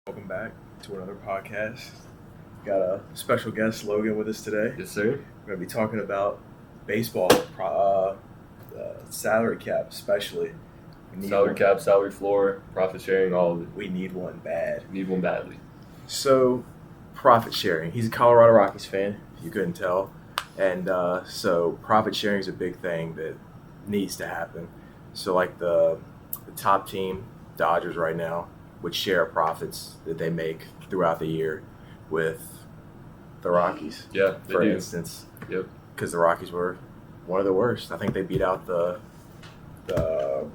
Welcome back to another podcast. Got a special guest, Logan, with us today. Yes, sir. We're going to be talking about baseball, salary cap especially. Salary cap, salary floor, profit sharing, all of it. We need one bad. Need one badly. So, profit sharing. He's a Colorado Rockies fan, if you couldn't tell. And so profit sharing is a big thing that needs to happen. So like the top team, Dodgers right now, would share profits that they make throughout the year with the Rockies. Yeah, they for do. instance. Yep. Because the Rockies were one of the worst. I think they beat out the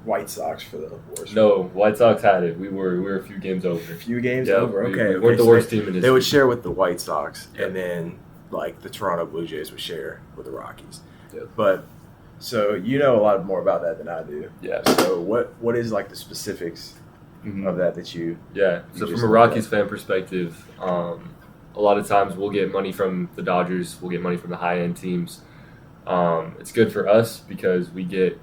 White Sox for the worst. No, White Sox had it. We were a few games over. A few games Yeah, over. Okay. We weren't the so worst team in history. They would share with the White Sox, Yep. and then like the Toronto Blue Jays would share with the Rockies. Yep. But so you know a lot more about that than I do. Yeah. So what is like the specifics of that you? Yeah. So just from a looked Rockies fan perspective, a lot of times we'll get money from the Dodgers. We'll get money from the high-end teams. It's good for us because we get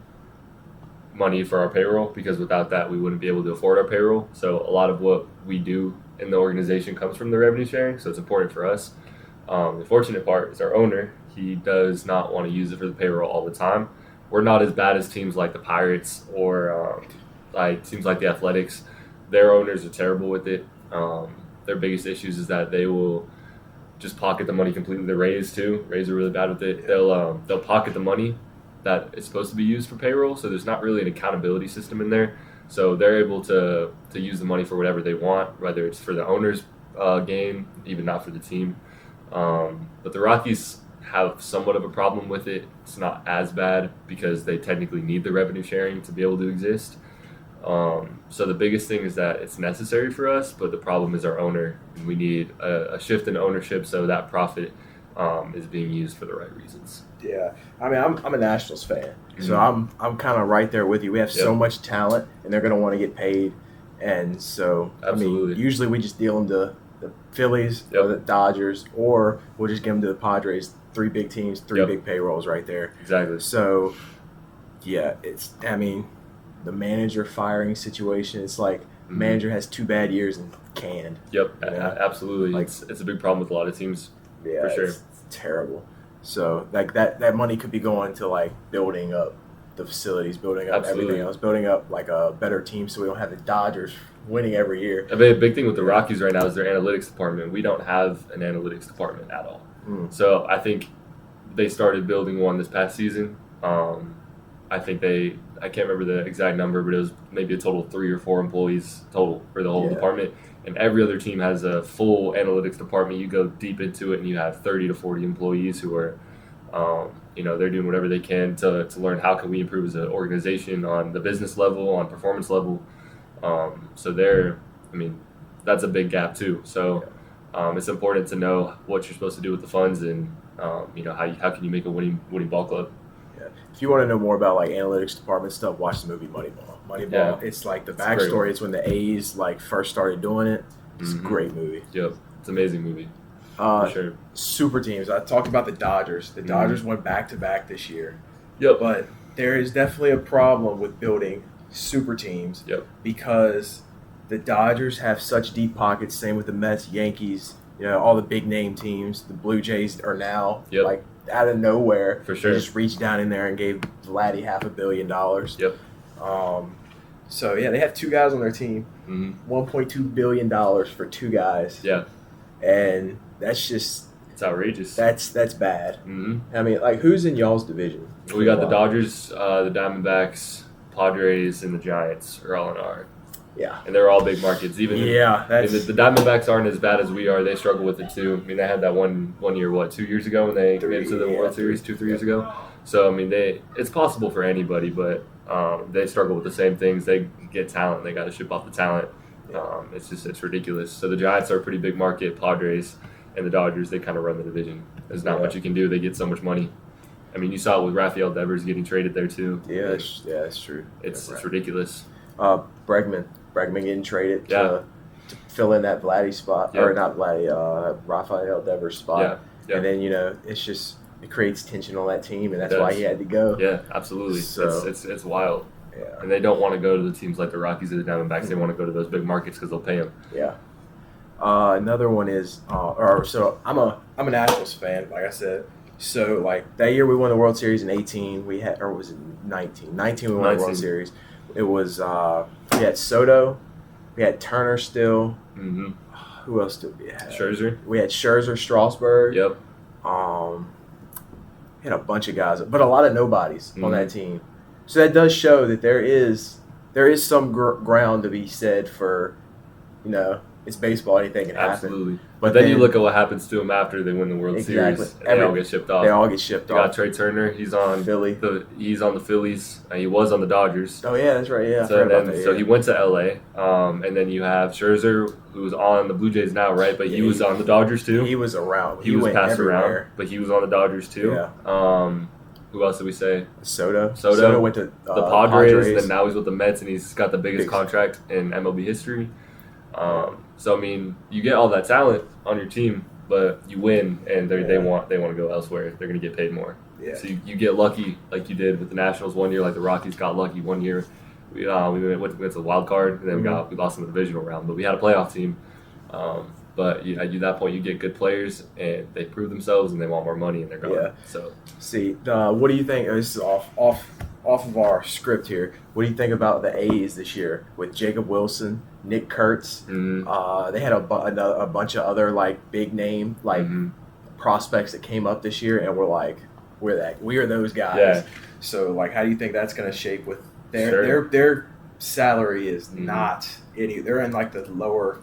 money for our payroll, because without that we wouldn't be able to afford our payroll. So a lot of what we do in the organization comes from the revenue sharing, so it's important for us. The fortunate part is our owner. He does not want to use it for the payroll all the time. We're not as bad as teams like the Pirates or like teams like the Athletics. Their owners are terrible with it. Their biggest issues is that they will just pocket the money completely. The Rays too. Rays are really bad with it. They'll pocket the money that is supposed to be used for payroll, so there's not really an accountability system in there. So they're able to use the money for whatever they want, whether it's for the owner's gain, even not for the team. But the Rockies have somewhat of a problem with it. It's not as bad because they technically need the revenue sharing to be able to exist. So the biggest thing is that it's necessary for us, but the problem is our owner. And we need a shift in ownership so that profit is being used for the right reasons. Yeah, I mean I'm a Nationals fan, so I'm kind of right there with you. We have so much talent, and they're going to want to get paid, and so Absolutely. I mean usually we just deal them to the Phillies or the Dodgers, or we'll just give them to the Padres. 3 big teams, 3 big payrolls right there. Exactly. So yeah, the manager firing situation. It's like manager has 2 bad years and canned. Yep, You know? absolutely. Like- it's a big problem with a lot of teams. Yeah, For sure. it's terrible. So like that money could be going to like building up the facilities, building up Absolutely. everything else, building up like a better team, so we don't have the Dodgers winning every year. I mean, a big thing with the Rockies right now is their analytics department. We don't have an analytics department at all. So I think they started building one this past season. I think I can't remember the exact number, but it was maybe a total of 3 or 4 employees total for the whole department. And every other team has a full analytics department. You go deep into it, and you have 30 to 40 employees who are, they're doing whatever they can to learn how can we improve as an organization on the business level, on performance level. That's a big gap too. So it's important to know what you're supposed to do with the funds, and how can you make a winning ball club. Yeah. If you want to know more about like analytics department stuff, watch the movie Moneyball. Moneyball, it's like the backstory. It's when the A's like first started doing it. It's a great movie. Yep, it's an amazing movie. For sure. Super teams. I talked about the Dodgers. The Dodgers went back-to-back this year. Yep. But there is definitely a problem with building super teams because the Dodgers have such deep pockets. Same with the Mets, Yankees, all the big name teams. The Blue Jays are now like out of nowhere. For sure. They just reached down in there and gave Vladdy $500 million. Yep. So yeah, they have 2 guys on their team. $1.2 billion for 2 guys. Yeah. And that's just It's outrageous. that's bad. I mean, like, who's in y'all's division? We got the Dodgers, the Diamondbacks, Padres, and the Giants are all in our. Yeah. And they're all big markets. Even that's the Diamondbacks aren't as bad as we are. They struggle with it too. I mean, they had that one year, 2 years ago when they made it to the World Series, 2-3 years ago. So I mean, it's possible for anybody, but they struggle with the same things. They get talent. They got to ship off the talent. It's ridiculous. So the Giants are a pretty big market. Padres and the Dodgers, they kind of run the division. There's not much you can do. They get so much money. I mean, you saw it with Rafael Devers getting traded there too. Yeah, that's true. It's ridiculous. Bregman getting traded to fill in that Vladdy spot, or not Vladdy, Rafael Devers spot. Yeah. And then it creates tension on that team, and that's why he had to go. Yeah, absolutely. So, it's wild. Yeah. And they don't want to go to the teams like the Rockies or the Diamondbacks. They want to go to those big markets because they'll pay them. Yeah. Another one is, so I'm a Nationals fan, like I said. So like that year we won the World Series in 18. We had, or was it 19? 19 we won the World Series. It was we had Soto, we had Turner still. Mm-hmm. Who else did we have? Scherzer. We had Scherzer, Strasburg. Yep. We had a bunch of guys, but a lot of nobodies on that team. So that does show that there is some ground to be said for, it's baseball. Anything can happen. Absolutely. But then you look at what happens to them after they win the World Series. And they all get shipped off. They all get shipped off. You got Trey Turner. He's on Philly. He's on the Phillies. He was on the Dodgers. Oh yeah, that's right. Yeah. So he went to LA. And then you have Scherzer, who's on the Blue Jays now, right? But he was on the Dodgers too. He was around. He was passed everywhere. around, but he was on the Dodgers too. Yeah. Who else did we say? Soto went to the Padres. Then now he's with the Mets, and he's got the biggest contract in MLB history. So I mean, you get all that talent on your team, but you win, and they want to go elsewhere. They're going to get paid more. Yeah. So you get lucky, like you did with the Nationals one year, like the Rockies got lucky one year. We went to the wild card, and then we lost in the divisional round, but we had a playoff team. But at that point, you get good players, and they prove themselves, and they want more money, and they're gone. Yeah. So see, what do you think? This is off of our script here. What do you think about the A's this year with Jacob Wilson, Nick Kurtz? They had a bunch of other like big name prospects that came up this year, and we are those guys. Yeah. So like, how do you think that's going to shape with their salary is not any. They're in like the lower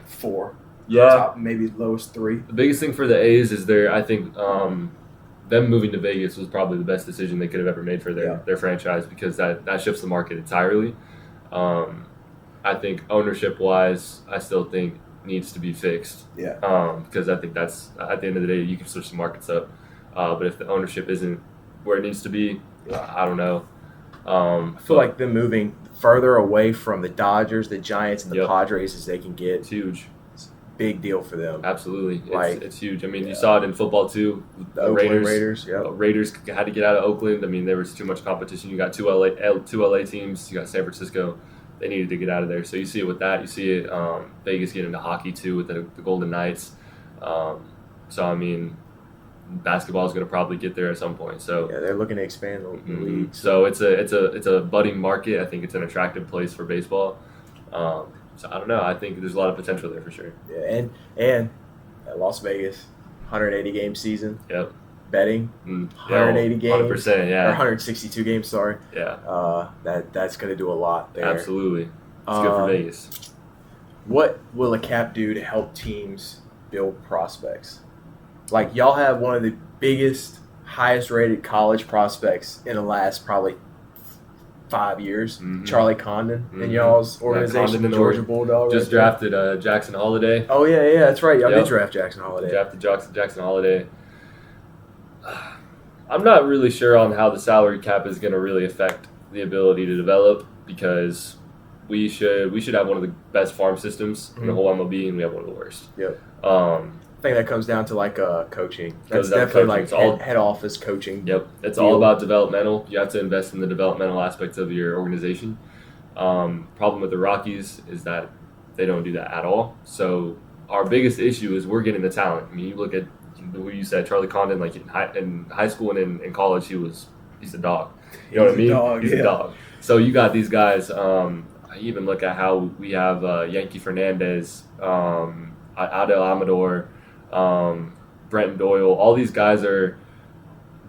4. Yeah. Top, maybe lowest 3. The biggest thing for the A's is I think them moving to Vegas was probably the best decision they could have ever made for their franchise, because that shifts the market entirely. I think ownership-wise, I still think needs to be fixed. Yeah. Because I think that's, at the end of the day, you can switch the markets up. But if the ownership isn't where it needs to be, I don't know. I feel like them moving further away from the Dodgers, the Giants, and the Padres as they can get. It's huge. Big deal for them. Absolutely. It's huge. I mean, you saw it in football too. The Raiders. Raiders had to get out of Oakland. I mean, there was too much competition. You got two LA teams. You got San Francisco. They needed to get out of there. So you see it with that. You see it Vegas getting into hockey too with the Golden Knights. So I mean, basketball is going to probably get there at some point. So they're looking to expand the league. So it's a budding market. I think it's an attractive place for baseball. So I don't know. I think there's a lot of potential there for sure. Yeah, and Las Vegas, 180 game season. Yep. Betting, 180 games. 100%. Yeah. Or 162 games. Sorry. Yeah. That's going to do a lot there. Absolutely. It's good for Vegas. What will a cap do to help teams build prospects? Like, y'all have one of the biggest, highest rated college prospects in the last probably 5 years, Charlie Condon in y'all's organization, the Georgia Bulldog. Just drafted Jackson Holiday. Oh, yeah, that's right. Y'all did draft Jackson Holiday. Drafted Jackson Holiday. I'm not really sure on how the salary cap is going to really affect the ability to develop, because we should have one of the best farm systems in the whole MLB, and we have one of the worst. Yep. I think that comes down to like coaching. That's definitely like head office coaching. Yep, it's all about developmental. You have to invest in the developmental aspects of your organization. Problem with the Rockies is that they don't do that at all. So our biggest issue is we're getting the talent. I mean, you look at who you said, Charlie Condon. Like in high school and in college, he's a dog. You know what I mean? He's a dog. So you got these guys. I even look at how we have Yankee Fernandez, Adel Amador. Brenton Doyle, all these guys are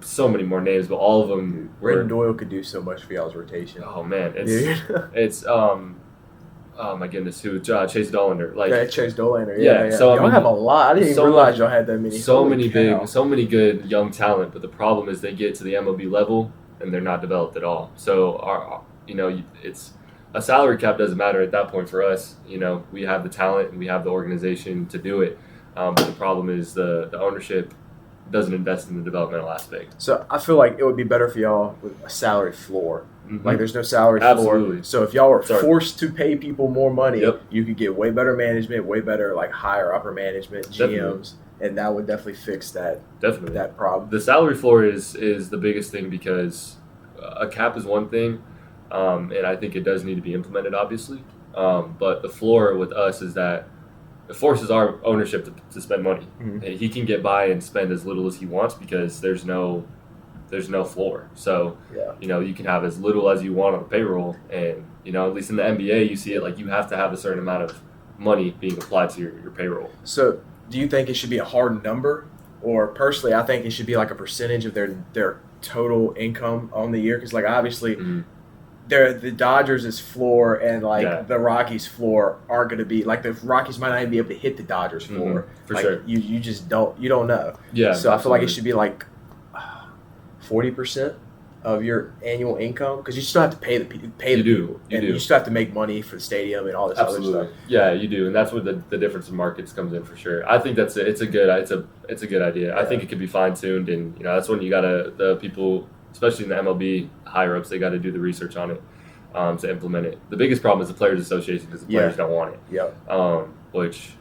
so many more names, but all of them. Brenton Doyle could do so much for y'all's rotation. Oh man, it's oh my goodness, who Chase Dollander? Chase Dollander. Yeah. So y'all have a lot. I didn't even realize y'all had that many. So many good young talent, but the problem is they get to the MLB level and they're not developed at all. So it's a salary cap doesn't matter at that point for us. We have the talent and we have the organization to do it. But the problem is the ownership doesn't invest in the developmental aspect. So I feel like it would be better for y'all with a salary floor. Like there's no salary floor. So if y'all were forced to pay people more money, you could get way better management, way better like higher upper management, GMs, and that would definitely fix that problem. The salary floor is the biggest thing, because a cap is one thing, and I think it does need to be implemented, obviously. But the floor with us is that it forces our ownership to spend money. Mhm. He can get by and spend as little as he wants because there's no floor. So, Yeah. you can have as little as you want on the payroll. And, at least in the NBA, you see it like you have to have a certain amount of money being applied to your payroll. So do you think it should be a hard number? Or personally, I think it should be like a percentage of their total income on the year. Because, like, obviously, the Dodgers' floor and, like, the Rockies' floor aren't going to be – like, the Rockies might not even be able to hit the Dodgers' floor. For like, sure. You just don't – you don't know. Yeah. So I feel like it should be, like, 40% of your annual income, because you still have to pay the people. You still have to make money for the stadium and all this other stuff. Yeah, you do, and that's where the difference in markets comes in for sure. I think it's a good idea. Yeah. I think it could be fine tuned, and that's when you gotta the people, especially in the MLB higher ups, they got to do the research on it to implement it. The biggest problem is the Players Association because the players don't want it. Yeah. Which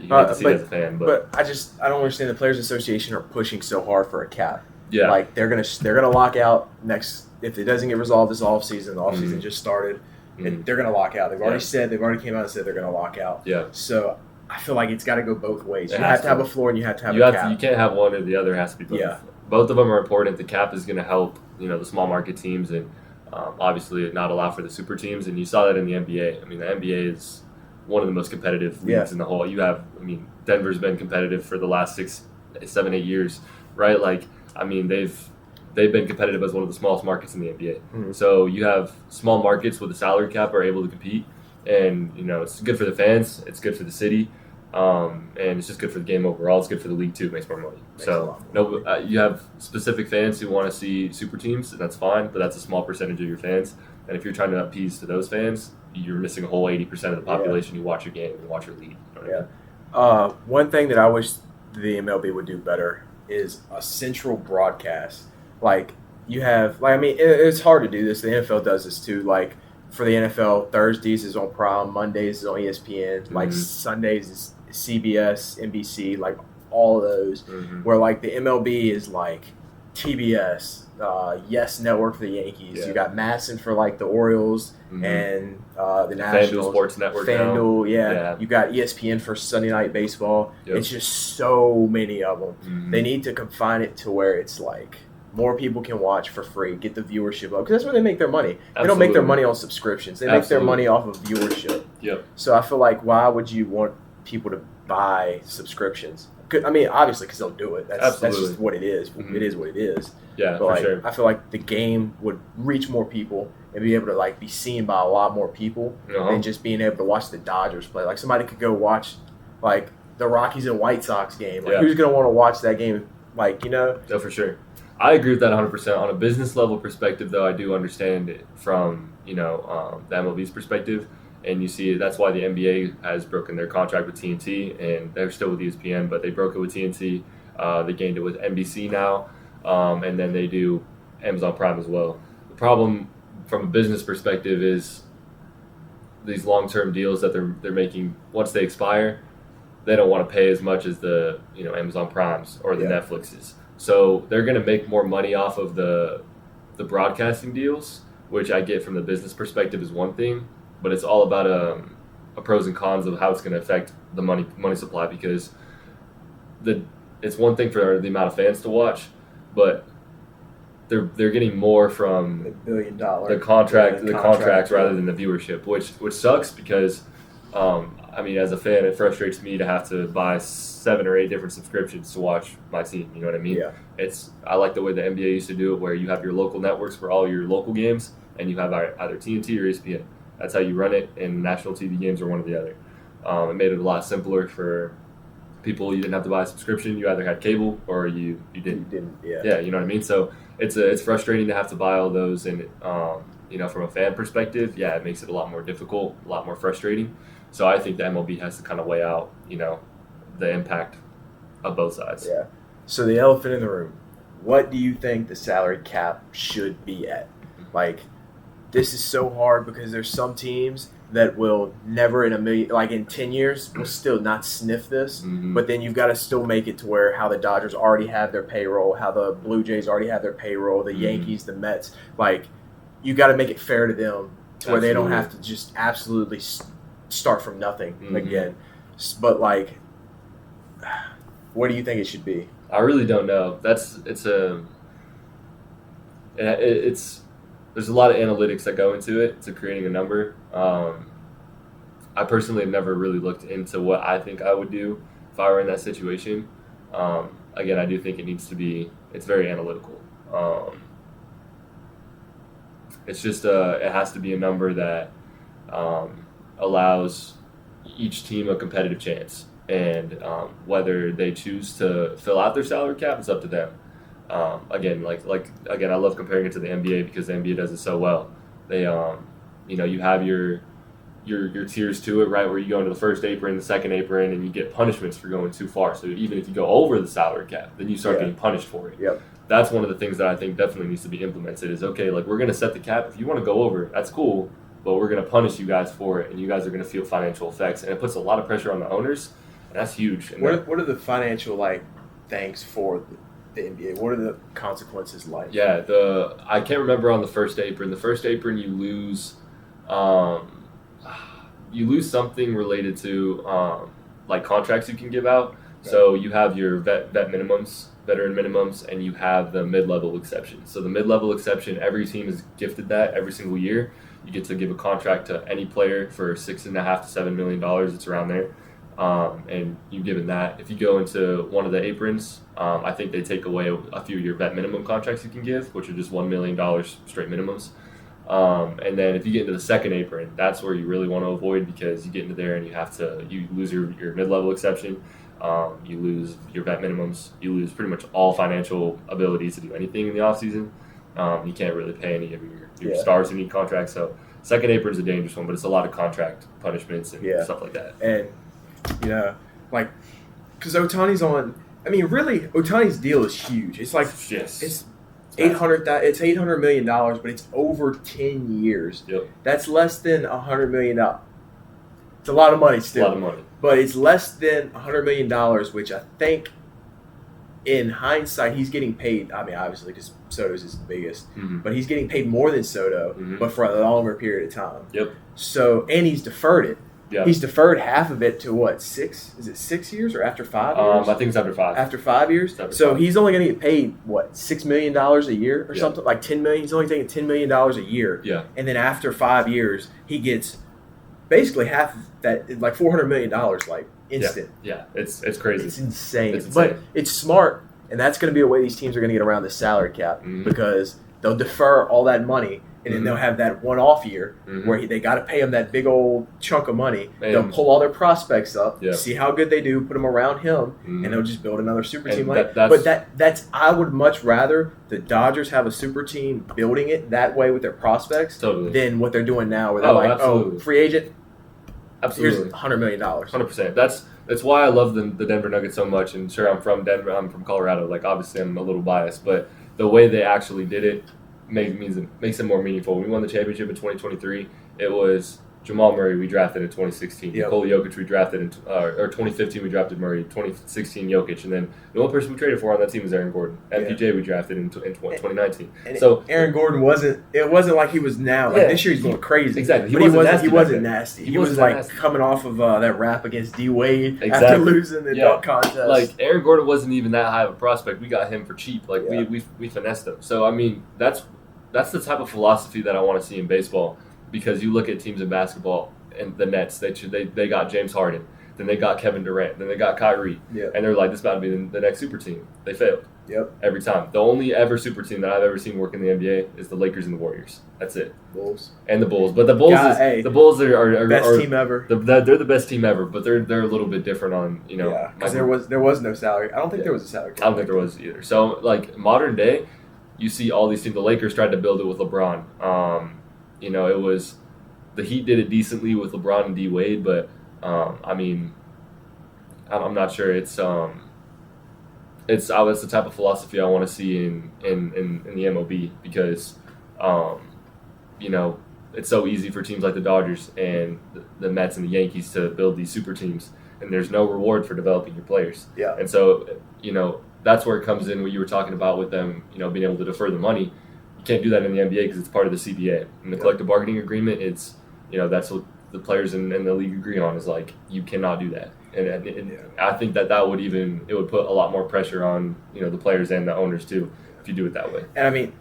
you hate to see as a fan, but I don't understand the Players Association are pushing so hard for a cap. Yeah. Like they're gonna lock out next if it doesn't get resolved this offseason. The offseason just started. They're gonna lock out. They've already came out and said they're gonna lock out. Yeah. So I feel like it's got to go both ways. You have to have a floor and you have to have a cap. You can't have one or the other. It has to be both. Yeah. Both of them are important. The cap is going to help the small market teams and obviously not allow for the super teams. And you saw that in the NBA. I mean, the NBA is one of the most competitive leagues in the whole. Denver's been competitive for the last 6, 7, 8 years, right? Like, I mean, they've been competitive as one of the smallest markets in the NBA. Mm-hmm. So you have small markets with a salary cap are able to compete, and it's good for the fans, it's good for the city, and it's just good for the game overall. It's good for the league too. It makes more money. You have specific fans who want to see super teams, and that's fine, but that's a small percentage of your fans. And if you're trying to appease to those fans, you're missing a whole 80% of the population who watch your game and watch your league. One thing that I wish the MLB would do better is a central broadcast. Like you have, it's hard to do this. The NFL does this too. Like for the NFL, Thursdays is on Prime, Mondays is on ESPN, like Sundays is CBS, NBC, like all of those. Where like the MLB is like TBS, Yes Network for the Yankees. You got Madsen for like the Orioles and the Nationals. FanDuel Sports Network. FanDuel, You got ESPN for Sunday Night Baseball. Yep. It's just so many of them. They need to confine it to where it's like more people can watch for free, get the viewership up, because that's where they make their money. They don't make their money on subscriptions. They make their money off of viewership. Yep. So I feel like why would you want people to buy subscriptions? I mean, obviously, because they'll do it. That's just what it is. It is what it is. Yeah, but for sure. I feel like the game would reach more people and be able to like be seen by a lot more people than just being able to watch the Dodgers play. Like somebody could go watch like the Rockies and White Sox game. Like who's gonna want to watch that game? Like No, for sure. I agree with that 100%. On a business level perspective, though, I do understand it from the MLB's perspective. And you see that's why the NBA has broken their contract with TNT, and they're still with ESPN, but they broke it with TNT. They gained it with NBC now, and then they do Amazon Prime as well. The problem from a business perspective is these long-term deals that they're making, once they expire, they don't want to pay as much as the Amazon Primes or the Netflixes. So they're going to make more money off of the broadcasting deals, which I get from the business perspective is one thing. But it's all about a pros and cons of how it's going to affect the money supply, because it's one thing for the amount of fans to watch, but they're getting more from the contracts rather than the viewership, which sucks because as a fan, it frustrates me to have to buy 7 or 8 different subscriptions to watch my team. You know what I mean? Yeah. I like the way the NBA used to do it, where you have your local networks for all your local games, and you have either TNT or ESPN. That's how you run it, and national TV games are one or the other. It made it a lot simpler for people. You didn't have to buy a subscription. You either had cable or you didn't. Yeah, you know what I mean? So it's frustrating to have to buy all those, and from a fan perspective, it makes it a lot more difficult, a lot more frustrating. So I think the MLB has to kind of weigh out, the impact of both sides. Yeah. So the elephant in the room, what do you think the salary cap should be at? Like, this is so hard because there's some teams that will never in a million, like in 10 years, will still not sniff this. But then you've got to still make it to where how the Dodgers already have their payroll, how the Blue Jays already have their payroll, the Yankees, the Mets. Like, you got to make it fair to them to where they don't have to just absolutely start from nothing again. But like, what do you think it should be? I really don't know. It's there's a lot of analytics that go into it to creating a number. I personally have never really looked into what I think I would do if I were in that situation. Again, I do think it's very analytical. It's just it has to be a number that allows each team a competitive chance, and whether they choose to fill out their salary cap, it's up to them. Again, I love comparing it to the NBA because the NBA does it so well. They you have your tiers to it, right, where you go into the first apron, the second apron, and you get punishments for going too far. So even if you go over the salary cap, then you start getting punished for it. Yep. That's one of the things that I think definitely needs to be implemented is, okay, like we're going to set the cap. If you want to go over, that's cool, but we're going to punish you guys for it, and you guys are going to feel financial effects. And it puts a lot of pressure on the owners, and that's huge. And what are the financial things for the NBA? What are the consequences like? Yeah, I can't remember on the first apron. The first apron you lose something related to like contracts you can give out. Right. So you have your veteran minimums, and you have the mid-level exception. So the mid-level exception, every team is gifted that every single year. You get to give a contract to any player for $6.5 to $7 million. It's around there. And you've given that. If you go into one of the aprons, I think they take away a few of your vet minimum contracts you can give, which are just $1 million straight minimums. And then if you get into the second apron, that's where you really want to avoid, because you get into there and you lose your mid-level exception, you lose your vet minimums, you lose pretty much all financial ability to do anything in the offseason. You can't really pay any of your stars who need contracts. So second apron is a dangerous one, but it's a lot of contract punishments and stuff like that. And, because Ohtani's on, really, Ohtani's deal is huge. It's like, it's $800 million, but it's over 10 years. Yep. That's less than $100 million. It's a lot of money still. A lot of money. But it's less than $100 million, which I think, in hindsight, he's getting paid. Obviously, because Soto's is the biggest. Mm-hmm. But he's getting paid more than Soto, but for a longer period of time. Yep. So, and he's deferred it. Yeah. He's deferred half of it to what, 6? Is it 6 years or after 5 years? I think it's after 5. After 5 years? So he's only going to get paid, what, $6 million a year or something? Like $10 million? He's only taking $10 million a year. Yeah. And then after 5 years, he gets basically half of that, like $400 million, like instant. Yeah. It's crazy. It's insane. But it's smart, and that's going to be a way these teams are going to get around the salary cap, because they'll defer all that money. And then they'll have that one-off year where they got to pay them that big old chunk of money. They'll pull all their prospects up, see how good they do, put them around him, and they'll just build another super team. I would much rather the Dodgers have a super team building it that way with their prospects than what they're doing now, where they're free agent, absolutely, here's $100 million. 100%. That's why I love the Denver Nuggets so much. And sure, I'm from Denver. I'm from Colorado. Like, obviously, I'm a little biased, but the way they actually did it makes it more meaningful. When we won the championship in 2023, it was Jamal Murray we drafted in 2016. Yep. Nikola Jokic we drafted in 2015 we drafted Murray, 2016 Jokic, and then the only person we traded for on that team was Aaron Gordon. MPJ we drafted in 2019. And so Aaron Gordon wasn't like he was now. Like this year he's going crazy. Exactly. He wasn't nasty. He was like nasty. Coming off of that rap against D Wade after losing the dunk contest. Like Aaron Gordon wasn't even that high of a prospect. We got him for cheap. Like we finessed him. So that's the type of philosophy that I want to see in baseball, because you look at teams in basketball and the Nets, they got James Harden, then they got Kevin Durant, then they got Kyrie, and they're like, this is about to be the next super team. They failed. Yep. Every time. The only ever super team that I've ever seen work in the NBA is the Lakers and the Warriors. That's it. Bulls. And the Bulls. But the Bulls the Bulls are best team ever. They're the best team ever, but they're a little bit different on, because there was no salary. I don't think there was a salary cap. I don't think there was either. So like modern day, you see all these teams. The Lakers tried to build it with LeBron. It was the Heat did it decently with LeBron and D Wade, but I'm not sure. It's the type of philosophy I want to see in the MLB, because it's so easy for teams like the Dodgers and the Mets and the Yankees to build these super teams, and there's no reward for developing your players. Yeah. And so that's where it comes in, what you were talking about with them, being able to defer the money. You can't do that in the NBA because it's part of the CBA. In the collective bargaining agreement, it's, that's what the players in the league agree on is like you cannot do that. And I think that would put a lot more pressure on the players and the owners too if you do it that way. And I mean,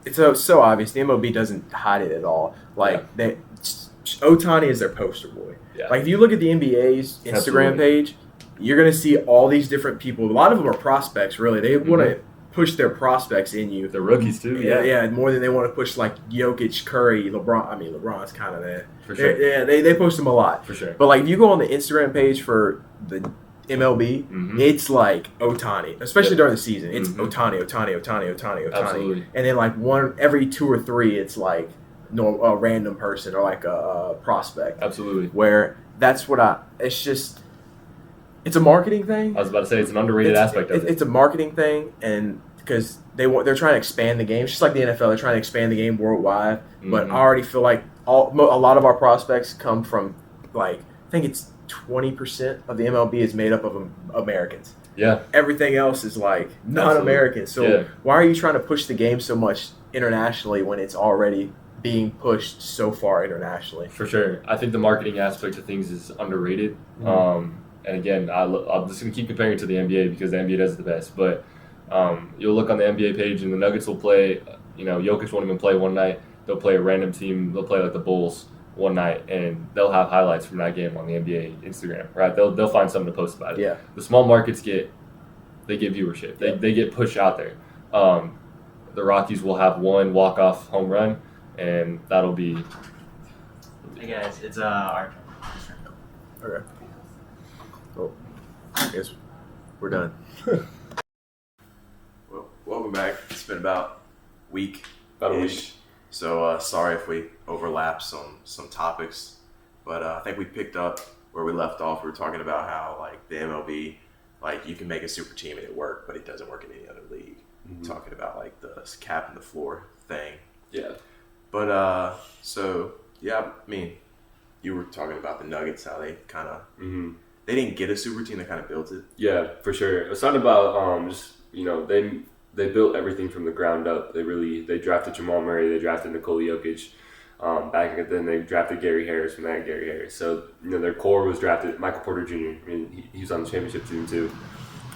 it's so obvious. The MLB doesn't hide it at all. Like Ohtani is their poster boy. Yeah. Like if you look at the NBA's Instagram page, you're gonna see all these different people. A lot of them are prospects. Really, they want to push their prospects in you. The rookies too. Yeah, more than they want to push like Jokic, Curry, LeBron. I mean, LeBron's kind of there. For sure. Yeah, they push them a lot. For sure. But like if you go on the Instagram page for the MLB, it's like Ohtani, especially during the season. It's Ohtani. Absolutely. And then like every 2 or 3, it's like a random person or like a prospect. Absolutely. Where that's what it's a marketing thing. I was about to say it's an underrated aspect of it. It's a marketing thing, and because they're trying to expand the game. It's just like the NFL, they're trying to expand the game worldwide. But I already feel like a lot of our prospects come from like I think it's 20% of the MLB is made up of Americans. Yeah. Everything else is like non-American. So why are you trying to push the game so much internationally when it's already being pushed so far internationally? For sure. I think the marketing aspect of things is underrated. And again, I'm just going to keep comparing it to the NBA because the NBA does it the best. But you'll look on the NBA page and the Nuggets will play, Jokic won't even play one night. They'll play a random team. They'll play like the Bulls one night, and they'll have highlights from that game on the NBA Instagram, right? They'll find something to post about it. Yeah. The small markets get viewership. They get pushed out there. The Rockies will have one walk-off home run, and that'll be... Hey guys, it's our turn. Okay. Well, I guess we're done. Well, welcome back. It's been about a week. So sorry if we overlap some topics, but I think we picked up where we left off. We were talking about how like the MLB, like you can make a super team and it work, but it doesn't work in any other league. Talking about like the cap and the floor thing. Yeah. But I mean, you were talking about the Nuggets, how they kind of they didn't get a super team, they kind of built it. Yeah, for sure. It's not about they built everything from the ground up. They drafted Jamal Murray, they drafted Nikola Jokic. Back then they drafted Gary Harris when they had Gary Harris. So their core was drafted. Michael Porter Jr. I mean, he was on the championship team too.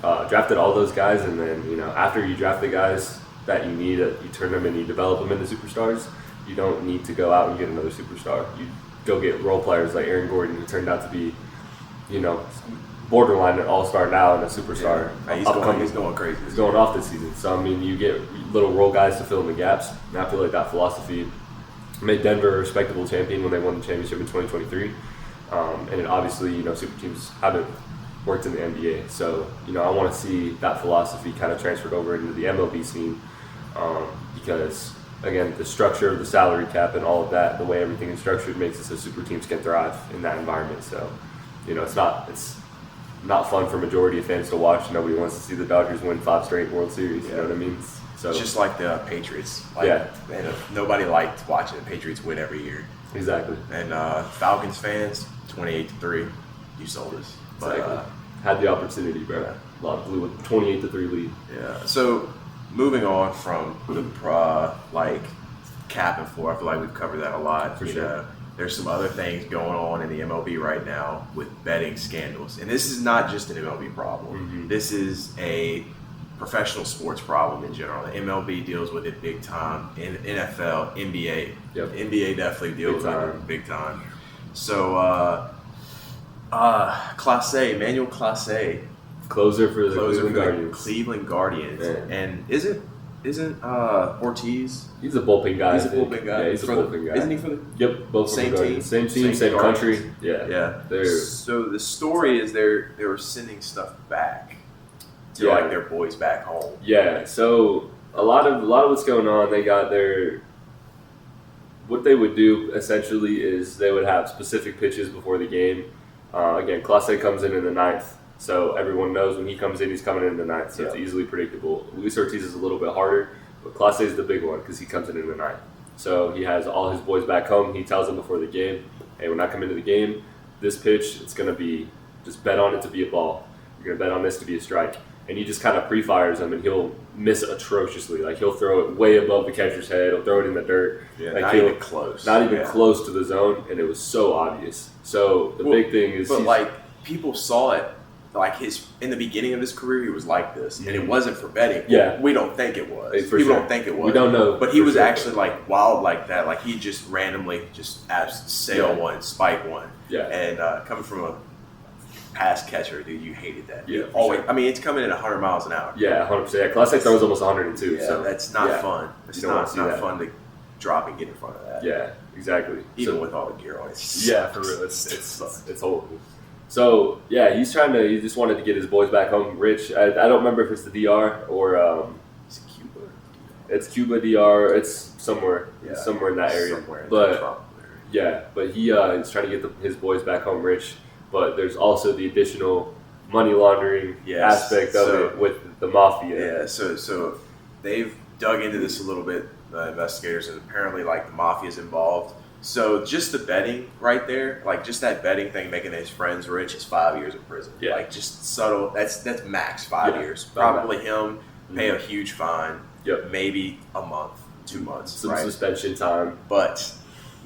Drafted all those guys, and then after you draft the guys that you need, you turn them and you develop them into superstars. You don't need to go out and get another superstar. You go get role players like Aaron Gordon, who turned out to be, borderline an all-star now and a superstar. Yeah. He's going crazy. He's going off this season. So, I mean, you get little role guys to fill in the gaps. And I feel like that philosophy made Denver a respectable champion when they won the championship in 2023. And it obviously, super teams haven't worked in the NBA. So, I want to see that philosophy kind of transferred over into the MLB scene because, again, the structure of the salary cap and all of that, the way everything is structured makes it so super teams can thrive in that environment. So, it's not fun for majority of fans to watch. Nobody wants to see the Dodgers win 5 straight World Series. You know what I mean? So it's just like the Patriots. And nobody liked watching the Patriots win every year. Exactly. And Falcons fans, 28-3, you sold us. But had the opportunity, bro. Yeah. A lot of blew with 28-3 lead. Yeah. So moving on from the cap and floor, I feel like we've covered that a lot. For sure. There's some other things going on in the MLB right now with betting scandals. And this is not just an MLB problem. This is a professional sports problem in general. The MLB deals with it big time. In NFL, NBA. Yep. NBA definitely deals with it big time. So, Manuel Clase. Closer for the Cleveland Guardians. Yeah. And isn't Ortiz? He's a bullpen guy. He's a bullpen guy. Yeah, he's a bullpen guy. Isn't he for the both same team? Same team, same country. Yeah. So the story is they were sending stuff back to like their boys back home. Yeah. So a lot of what's going on, they got what they would do essentially is they would have specific pitches before the game. Again, Clase comes in the 9th. So everyone knows when he comes in, he's coming in the 9th, so it's easily predictable. Luis Ortiz is a little bit harder, but Clase is the big one because he comes in the 9th. So he has all his boys back home. He tells them before the game, hey, when I come into the game, this pitch, it's going to be, just bet on it to be a ball. You're going to bet on this to be a strike. and he just kind of pre-fires him, and he'll miss atrociously. Like, he'll throw it way above the catcher's head. He'll throw it in the dirt. Yeah, like not even close. Not even close to the zone, and it was so obvious. So the big thing is, but like people saw it. Like in the beginning of his career, he was like this, and it wasn't for betting. Yeah, we don't think it was. People don't think it was. We don't know, but he was actually like wild like that. Like he just randomly just sail one, spike one. Yeah, and coming from a pass catcher, dude, you hated that. Yeah, always. I mean, it's coming in 100 miles an hour. Yeah, 100%. Yeah, Classic throws almost 102. Yeah, so that's not fun. It's not fun to drop and get in front of that. Yeah, exactly. Even with all the gear on it. Yeah, for real, it's horrible. So yeah, he just wanted to get his boys back home rich. I don't remember if it's the DR or it's Cuba. It's Cuba, DR. It's somewhere in that area. But he's trying to get his boys back home rich. But there's also the additional money laundering aspect of it with the mafia. Yeah, so they've dug into this a little bit, the investigators, and apparently like the mafia's involved. So just the betting right there, like just that betting thing, making his friends rich, is 5 years in prison. Yeah. Like just subtle. That's max 5 years. Probably him pay a huge fine. Yep. Maybe a month, 2 months. Some suspension time. But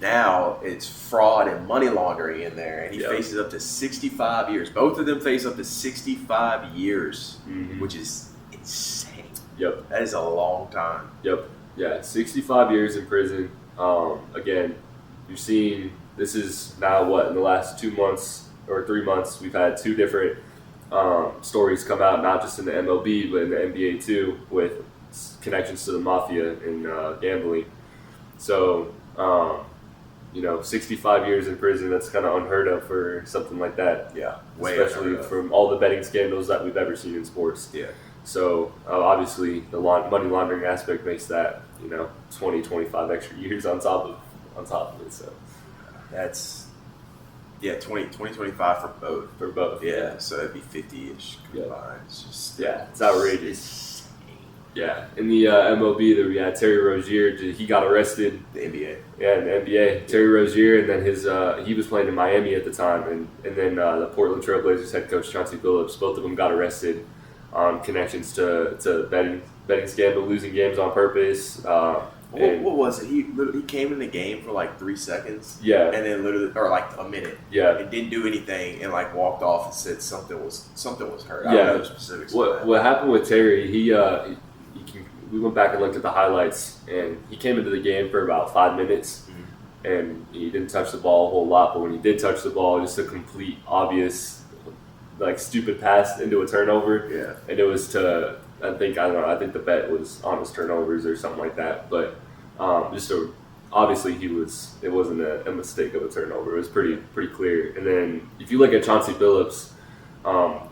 now it's fraud and money laundering in there, and he faces up to 65 years. Both of them face up to 65 years, which is insane. Yep. That is a long time. Yep. Yeah, 65 years in prison. Again, you're seeing this is now in the last 2 months or 3 months, we've had two different stories come out, not just in the MLB, but in the NBA too, with connections to the mafia and gambling. So, 65 years in prison, that's kind of unheard of for something like that. Yeah, especially from all the betting scandals that we've ever seen in sports. Yeah. So, obviously, the money laundering aspect makes that, 20, 25 extra years on top of it. So, that's 2025 for both. For both. Yeah, so that'd be 50-ish combined. Yeah. It's just it's outrageous. Yeah, in the MLB, we had Terry Rozier. He got arrested. The NBA. Yeah, in the NBA, Terry Rozier, and then he was playing in Miami at the time, and then the Portland Trailblazers head coach Chauncey Billups. Both of them got arrested on connections to betting scandal, losing games on purpose. What was it? He came in the game for like 3 seconds. Yeah. And then literally, or like a minute. Yeah. And didn't do anything, and like walked off and said something was hurt. Yeah. I don't know the specifics. What happened with Terry? We went back and looked at the highlights, and he came into the game for about 5 minutes, and he didn't touch the ball a whole lot. But when he did touch the ball, just a complete obvious, like stupid pass into a turnover. Yeah. And it was I think the bet was on his turnovers or something like that. But obviously it wasn't a mistake of a turnover. It was pretty clear. And then if you look at Chauncey Billups,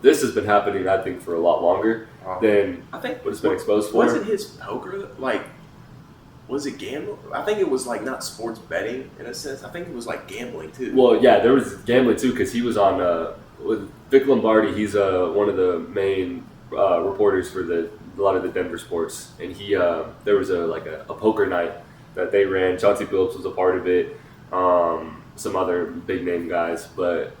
this has been happening, I think, for a lot longer than what it's been exposed for. Wasn't his poker was it gambling? I think it was like not sports betting in a sense. I think it was like gambling too. Well, yeah, there was gambling too because he was on with Vic Lombardi. He's one of the main reporters for a lot of the Denver sports, and there was a poker night that they ran. Chauncey Billups was a part of it. Some other big name guys, but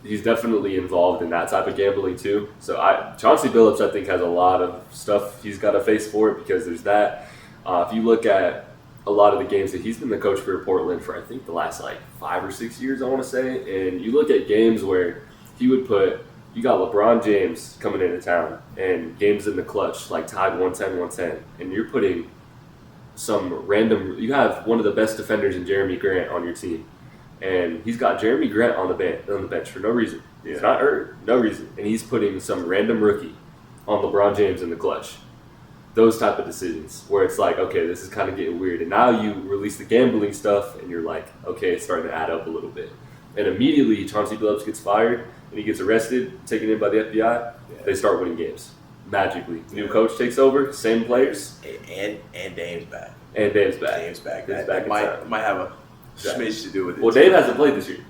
he's definitely involved in that type of gambling too. So Chauncey Billups, I think, has a lot of stuff he's got to face for it because there's that. If you look at a lot of the games that he's been the coach for Portland for, I think the last 5 or 6 years, I want to say, and you look at games where he would you got LeBron James coming into town and games in the clutch, like tied 110, and you're putting you have one of the best defenders in Jeremy Grant on your team. And he's got Jeremy Grant on the bench for no reason. Yeah. He's not hurt, no reason. And he's putting some random rookie on LeBron James in the clutch. Those type of decisions where it's like, okay, this is kind of getting weird. And now you release the gambling stuff and you're like, okay, it's starting to add up a little bit. And immediately Chauncey Billups gets fired and he gets arrested, taken in by the FBI. Yeah. They start winning games magically. New coach takes over, same players. And Dame's back. And Dame's back. Dame's back. Dame's That back. might have a smidge to do with it. Well, Dame hasn't played this year.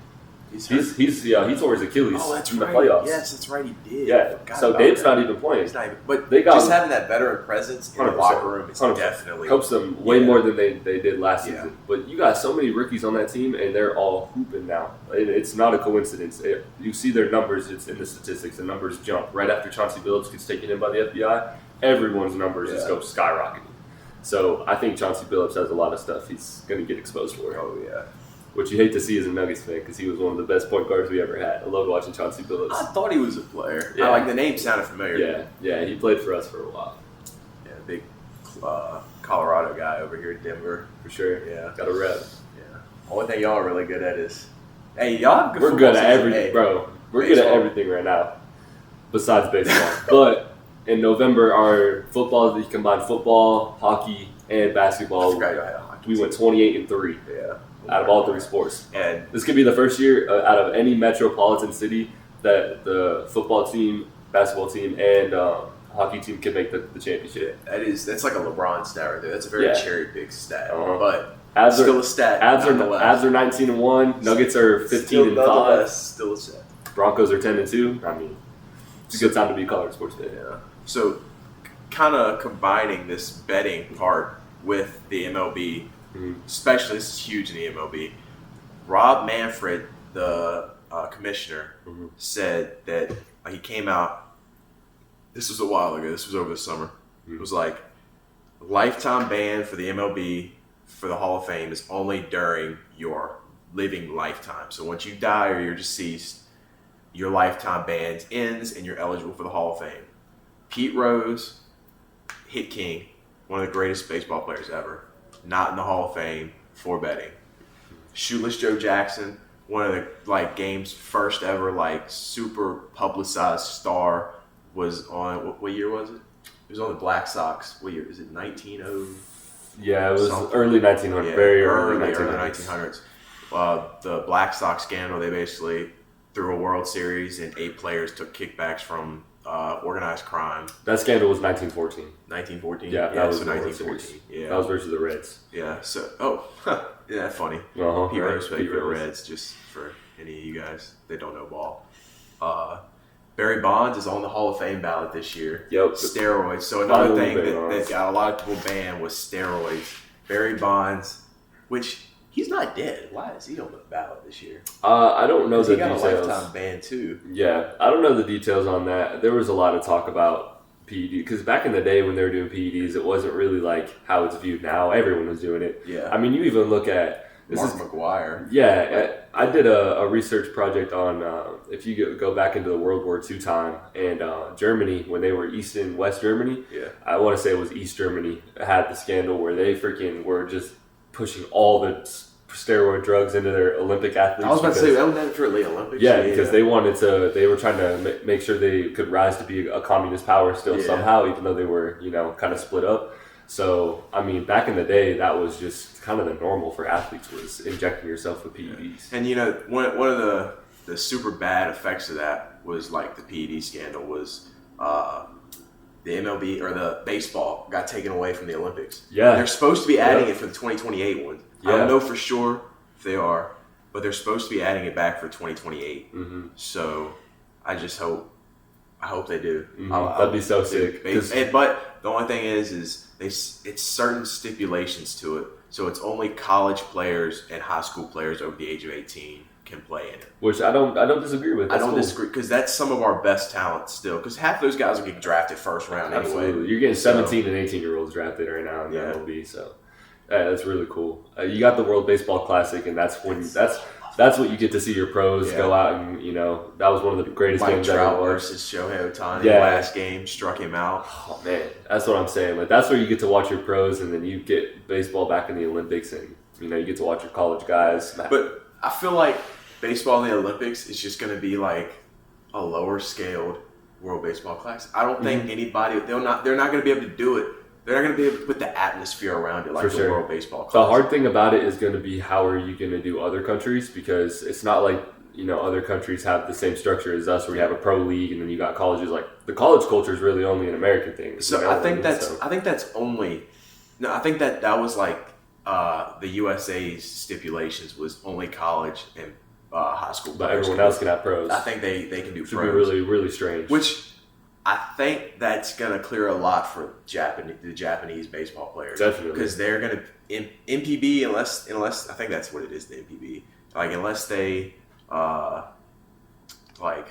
He tore his Achilles in the playoffs. Yes, that's right. He did. Yeah. So Dave's not even playing. He's not even, but they got just having that veteran presence in the locker room is 100%. definitely helps them way more than they did last Yeah. season. But you got so many rookies on that team, and they're all hooping now. It's not a coincidence. You see their numbers. It's in the statistics. The numbers jump right after Chauncey Billups gets taken in by the FBI. Everyone's numbers just go skyrocketing. So I think Chauncey Billups has a lot of stuff he's going to get exposed for. Oh yeah. Which you hate to see as a Nuggets fan because he was one of the best point guards we ever had. I loved watching Chauncey Billups. I thought he was a player. Yeah. Like the name sounded familiar. Yeah, he played for us for a while. Yeah, big Colorado guy over here in Denver. For sure. Yeah. Got a rep. Yeah. Only thing y'all are really good at is, hey, y'all have good We're good at season. everything, Hey, bro. We're baseball. good at everything right now, besides baseball. But in November, our football, you combine football, hockey, and I basketball. forgot y'all had a hockey We team. went 28-3 Yeah. out of all three sports. And This could be the first year out of any metropolitan city that the football team, basketball team, and hockey team can make the championship. that's like a LeBron stat right there. That's a very cherry pick stat, but Avs still are, a stat. Avs are 19-1. Nuggets are 15-5. Still a stat. Broncos are 10-2. I mean, it's a good time to be a college sports fan. Yeah. So, kind of combining this betting part with the MLB, especially this is huge in the MLB. Rob Manfred, the commissioner, said that he came out. This was a while ago. This was over the summer. It was like lifetime ban for the MLB for the Hall of Fame is only during your living lifetime. So once you die or you're deceased, your lifetime ban ends and you're eligible for the Hall of Fame. Pete Rose, hit king, one of the greatest baseball players ever, not in the Hall of Fame for betting. Shoeless Joe Jackson, one of the game's first ever super publicized star, was on what year was it? It was on the Black Sox. What year is it? 1900. Yeah, it was early 1900s, Yeah, very early 1900s. The Black Sox scandal, they basically threw a World Series and 8 players took kickbacks from organized crime. That scandal was 1914. 1914? Yeah, that was so the World 1914. Series. Yeah. That was versus the Reds. Yeah, so, isn't that funny? Uh-huh, Pete Rose played for the Rose. Reds, just for any of you guys that don't know ball. Barry Bonds is on the Hall of Fame ballot this year. Yep. Steroids. So another thing that Bonds. got a lot of people banned was steroids. Barry Bonds, which he's not dead. Why is he on the ballot this year? I don't know the He got details. a lifetime ban too. Yeah, I don't know the details on that. There was a lot of talk about PED because back in the day when they were doing PEDs, it wasn't really like how it's viewed now. Everyone was doing it. Yeah. I mean, you even look at Mark McGuire. Yeah, I did a research project on if you go back into the World War II time and Germany when they were East and West Germany. Yeah. I want to say it was East Germany had the scandal where they freaking were just pushing all the steroid drugs into their Olympic athletes. I was about to say, wasn't that for the Olympics? Yeah, because they were trying to make sure they could rise to be a communist power still somehow, even though they were, kind of split up. So, I mean, back in the day, that was just kind of the normal for athletes was injecting yourself with PEDs. And, one of the super bad effects of that was the PED scandal was the MLB or the baseball got taken away from the Olympics. Yeah. They're supposed to be adding it for the 2028 one. I don't know for sure if they are, but they're supposed to be adding it back for 2028. Mm-hmm. So I hope they do. Mm-hmm. That'd be so sick. But the only thing is it's certain stipulations to it. So it's only college players and high school players over the age of 18 can play in it. Which I don't disagree with. I don't disagree because that's some of our best talent still. Because half those guys will get drafted first round Absolutely. anyway. You're getting 17 and 18-year-olds drafted right now in the MLB. So that's really cool. You got the World Baseball Classic, and that's what you get to see your pros go out and that was one of the greatest games Trout ever. versus Shohei Ohtani. Last game struck him out. Oh man, that's what I'm saying. That's where you get to watch your pros, and then you get baseball back in the Olympics, and you get to watch your college guys. But I feel like baseball in the Olympics is just going to be like a lower scaled World Baseball Classic. I don't think anybody they're not going to be able to do it. They're not going to be able to put the atmosphere around it like the World Baseball Classic. The hard thing about it is going to be how are you going to do other countries, because it's not like other countries have the same structure as us where you have a pro league and then you got colleges. Like the college culture is really only an American thing. So I think that was like the USA's stipulations was only college and high school But players. everyone else can have pros. I think they can do Should pros. be really, really strange. Which I think that's going to clear a lot for the Japanese baseball players. Definitely. Because they're going to MPB unless I think that's what it is, the MPB. Like unless they like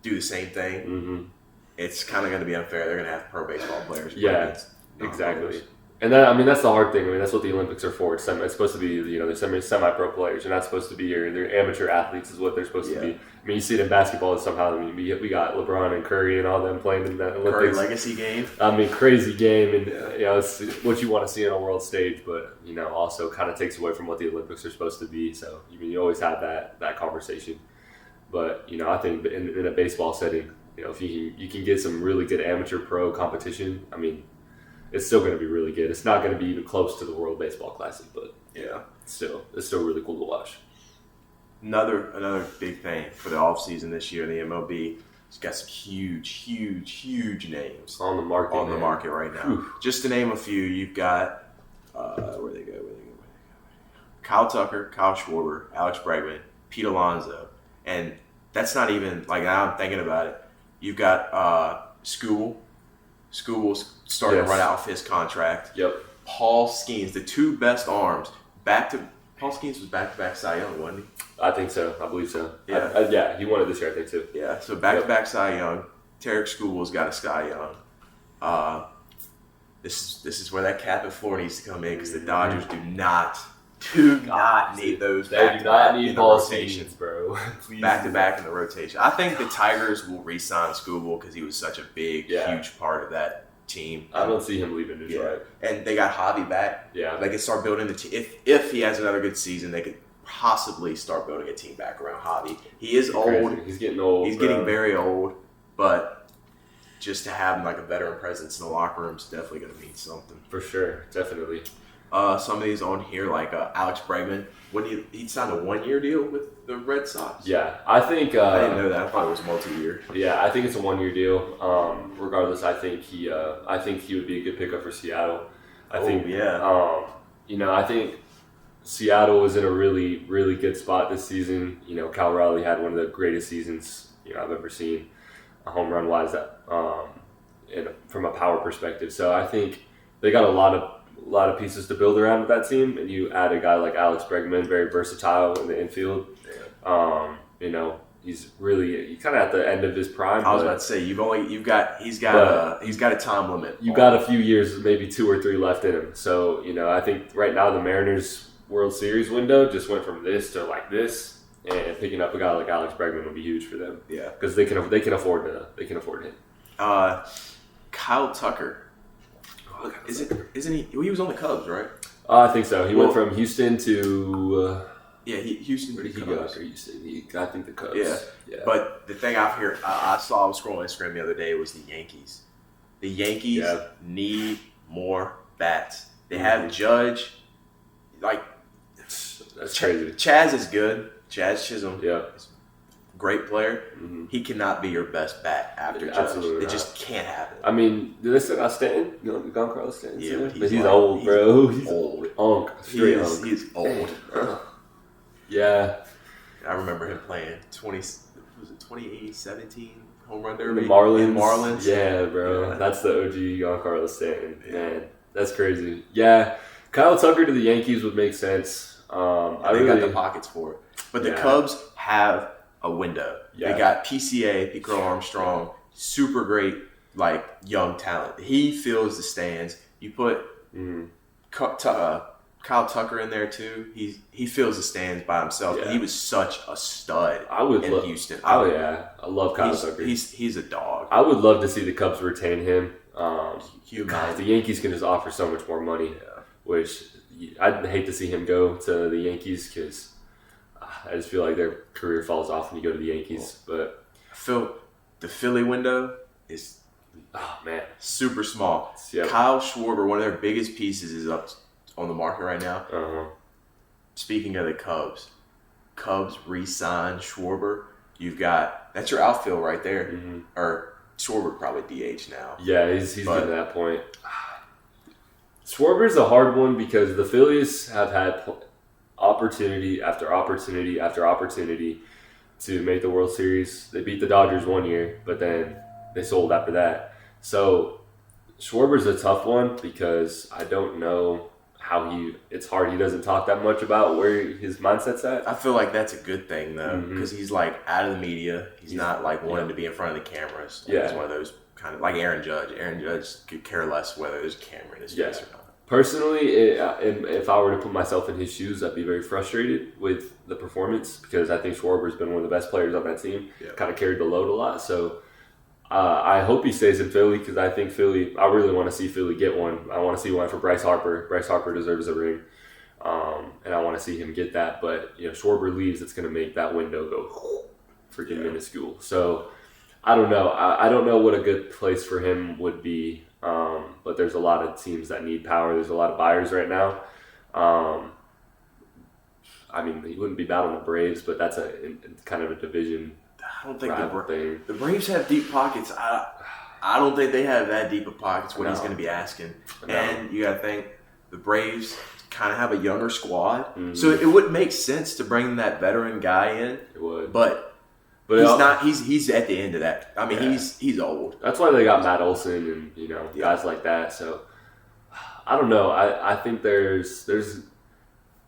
do the same thing, it's kind of going to be unfair. They're going to have pro baseball players. Yeah, exactly. And that's the hard thing. I mean, that's what the Olympics are for. It's supposed to be, they're semi-pro players. They're not supposed to be they're amateur athletes is what they're supposed to be. I mean, you see it in basketball somehow. I mean, we got LeBron and Curry and all them playing in the Olympics. Curry legacy game. I mean, crazy game, and it's what you want to see on a world stage, but also kind of takes away from what the Olympics are supposed to be. So you always have that conversation. But I think in a baseball setting, if you can get some really good amateur pro competition, I mean, it's still going to be really good. It's not going to be even close to the World Baseball Classic, but it's still really cool to watch. Another big thing for the offseason this year in the MLB, it's got some huge names on the market right now. Whew. Just to name a few, you've got where they go. Kyle Tucker, Kyle Schwarber, Alex Bregman, Pete Alonso, and that's not even like now I'm thinking about it. You've got Skubal. Skubal's starting to run out of his contract. Yep. Paul Skeens, the two best arms, Paul Skeens was back-to-back Cy Young, wasn't he? I think so. I believe so. Yeah. He won it this year, I think, too. Yeah, so back-to-back Cy Young. Tarek Skubal's got a Cy Young. This is where that cap and floor needs to come in because the Dodgers do not need those. They do not need ball rotations, bro. Back-to-back in the rotation. I think the Tigers will re-sign Skubal because he was such a big, huge part of that team. I don't see him leaving Detroit. And they got Javi back. Yeah. They could start building the team. If he has another good season, they could possibly start building a team back around Javi. He is old. He's getting old. He's getting very old, but just to have him like a veteran presence in the locker room is definitely going to mean something. For sure, definitely. Some of these on here, like Alex Bregman, when he signed a 1-year deal with the Red Sox. Yeah, I think I didn't know that. I thought it was multi-year. Yeah, I think it's a 1-year deal. Regardless, I think he would be a good pickup for Seattle. I think Seattle was in a really, really good spot this season. Cal Raleigh had one of the greatest seasons I've ever seen, home run wise, from a power perspective. So I think they got a lot of pieces to build around with that team, and you add a guy like Alex Bregman, very versatile in the infield. He's kind of at the end of his prime. I was about to say he's got a time limit. You got a few years, maybe 2 or 3 left in him. So I think right now the Mariners World Series window just went from this to like this, and picking up a guy like Alex Bregman would be huge for them. Yeah, because they can afford him. Kyle Tucker. Isn't he? He was on the Cubs, right? I think so. He went from Houston to. Houston. Where did he go after Houston? I think the Cubs. Yeah. But the thing I saw, I was scrolling Instagram the other day, was the Yankees. The Yankees need more bats. They have Judge. That's crazy. Chaz is good. Chaz Chisholm. Yeah. Great player. Mm-hmm. He cannot be your best bat after Judge. Absolutely It just can't happen. I mean, do they still got Stanton? Giancarlo Stanton? Yeah, but he's old, bro. He's old. He's old. Yeah. I remember him playing 2017 home run derby? The Marlins. Marlins. Yeah, bro. Yeah. That's the OG Giancarlo Stanton. Yeah. Man, that's crazy. Yeah. Kyle Tucker to the Yankees would make sense. They got the pockets for it. But the Cubs have a window. Yeah. They got PCA, Pico Armstrong, super great, young talent. He fills the stands. You put Kyle Tucker in there too. He fills the stands by himself. Yeah. He was such a stud in Houston. Oh yeah, I love Kyle Tucker. He's a dog. I would love to see the Cubs retain him. The Yankees can just offer so much more money, which I'd hate to see him go to the Yankees because I just feel like their career falls off when you go to the Yankees. But the Philly window is super small. Yep. Kyle Schwarber, one of their biggest pieces, is up on the market right now. Uh-huh. Speaking of the Cubs re-signed Schwarber. That's your outfield right there. Mm-hmm. Or Schwarber probably DH now. Yeah, he's getting to that point. Schwarber's a hard one because the Phillies have had opportunity after opportunity after opportunity to make the World Series. They beat the Dodgers one year, but then they sold after that. So Schwarber's a tough one because I don't know it's hard. He doesn't talk that much about where his mindset's at. I feel like that's a good thing though, because he's like out of the media. He's not like wanting to be in front of the cameras. Like, he's one of those kind of like Aaron Judge. Aaron Judge could care less whether there's a camera in his face or not. Personally, if I were to put myself in his shoes, I'd be very frustrated with the performance because I think Schwarber's been one of the best players on that team. Yeah. Kind of carried the load a lot. So I hope he stays in Philly because I think I really want to see Philly get one. I want to see one for Bryce Harper. Bryce Harper deserves a ring. And I want to see him get that. But, Schwarber leaves, it's going to make that window go freaking minuscule. So I don't know. I don't know what a good place for him would be. But there's a lot of teams that need power. There's a lot of buyers right now. He wouldn't be bad on the Braves, but that's kind of a division. I don't think the Braves have deep pockets. I don't think they have that deep of pockets what he's going to be asking. No. And you got to think the Braves kind of have a younger squad. Mm-hmm. So it would make sense to bring that veteran guy in. It would. But he's not. He's at the end of that. I mean, he's old. That's why they got Matt Olson and guys like that. So I don't know. I think there's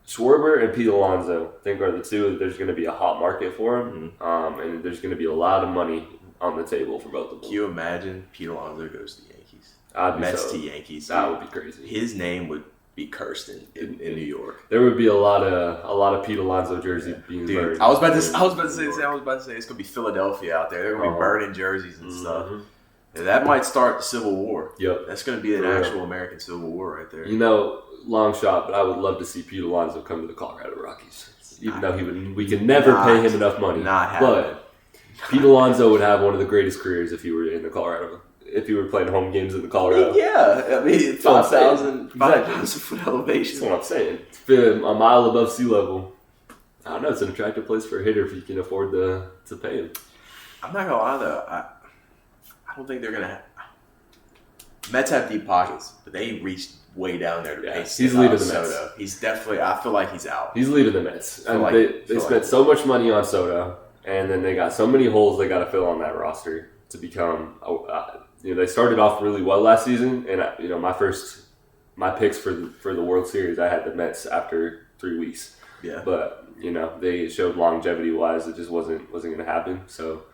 Schwarber and Pete Alonso, I think, are the two. There's going to be a hot market for them, and there's going to be a lot of money on the table for both of them. Can you imagine Pete Alonso goes to the Yankees? Mets to Yankees. That would be crazy. His name would be cursed in New York. There would be a lot of Pete Alonso jerseys being burned. I was about to say it's going to be Philadelphia out there. They're going to be burning jerseys and stuff. And that might start the Civil War. Yep. That's going to be an actual American Civil War right there. Long shot, but I would love to see Pete Alonso come to the Colorado Rockies. Even though we can never pay him enough money. But Pete Alonso would have one of the greatest careers if he were in the Colorado. If he were playing home games in the Colorado. Yeah. 5,000 foot elevation. That's what I'm saying. It's a mile above sea level. I don't know. It's an attractive place for a hitter if you can afford to pay him. I'm not going to lie, though. I don't think they're going to have... Mets have deep pockets, but they reached way down there to pay. He's leaving the Mets. He's definitely. I feel like he's out. He's leaving the Mets. And they spent so much money on Soto, and then they got so many holes they got to fill on that roster to become. They started off really well last season, and my picks for the World Series, I had the Mets after 3 weeks. Yeah. But they showed longevity wise, it just wasn't going to happen. So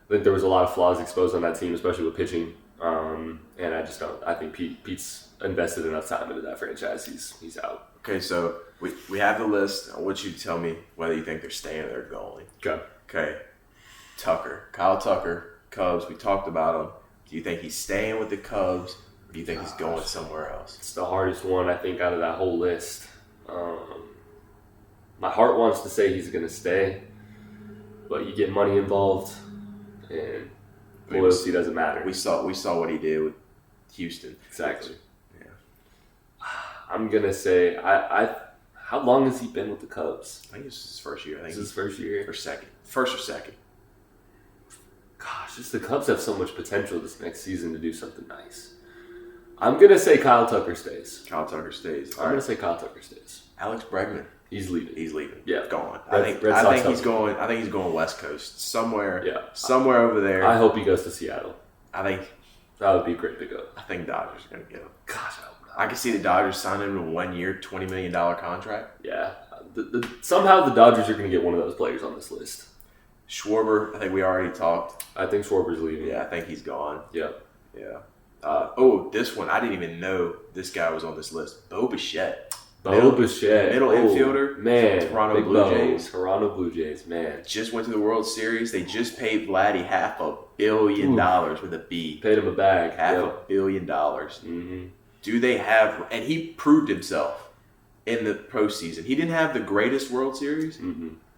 I think there was a lot of flaws exposed on that team, especially with pitching. And I just don't. I think Pete's invested enough time into that franchise. He's out. Okay, so we have the list. I want you to tell me whether you think they're staying or they're going. Okay. Kyle Tucker, Cubs. We talked about him. Do you think he's staying with the Cubs, or do you think he's going somewhere else? It's the hardest one, I think, out of that whole list. My heart wants to say he's going to stay, but you get money involved, and loyalty doesn't matter. We saw what he did with Houston. Exactly. Yeah. I'm gonna say how long has he been with the Cubs? I think it's his first year. This is his first year. First or second. Gosh, just the Cubs have so much potential this next season to do something nice. I'm gonna say Kyle Tucker stays. I'm gonna say Kyle Tucker stays. Alex Bregman. He's leaving. Yeah, gone. I think he's going. I think he's going West Coast somewhere. Yeah, somewhere over there. I hope he goes to Seattle. I think that would be great to go. I think Dodgers are going to get him. Gosh, I can see the Dodgers signing him to a 1 year, $20 million contract. Yeah, somehow the Dodgers are going to get one of those players on this list. Schwarber, I think we already talked. I think Schwarber's leaving. Yeah, I think he's gone. Yep. Yeah. This one I didn't even know this guy was on this list. Bo Bichette. Middle infielder, man. Toronto Blue Jays, man. Just went to the World Series. They just paid Vladdy $500 million with a B. Paid him a bag. $500 million. Mm-hmm. Do they have? And he proved himself in the postseason. He didn't have the greatest World Series,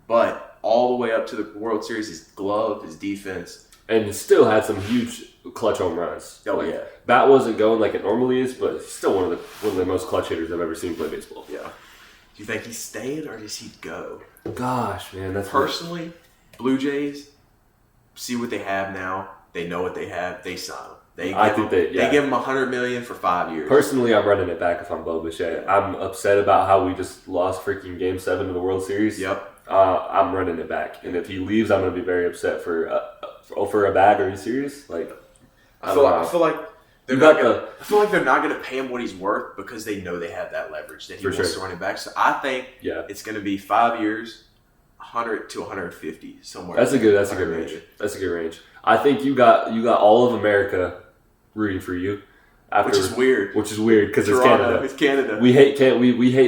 but all the way up to the World Series, his glove, his defense, and he still had some huge clutch home runs. Yeah. Bat wasn't going like it normally is, but he's still one of the most clutch hitters I've ever seen play baseball. Yeah. Do you think he's staying or does he go? Gosh, man, that's personally, Blue Jays see what they have now. They know what they have. They sign him. They they give him $100 million for 5 years. Personally, I'm running it back if I'm Bo Bichette. I'm upset about how we just lost freaking Game 7 of the World Series. Yep. I'm running it back, and if he leaves, I'm going to be very upset for a bag. Are you serious? Like, I feel like they're not going to pay him what he's worth because they know they have that leverage that he wants to run it back. So I think it's going to be 5 years, 100 to 150 somewhere. That's a good range. That's a good range. I think you got all of America rooting for you. Which is weird because it's Canada. It's Canada. We hate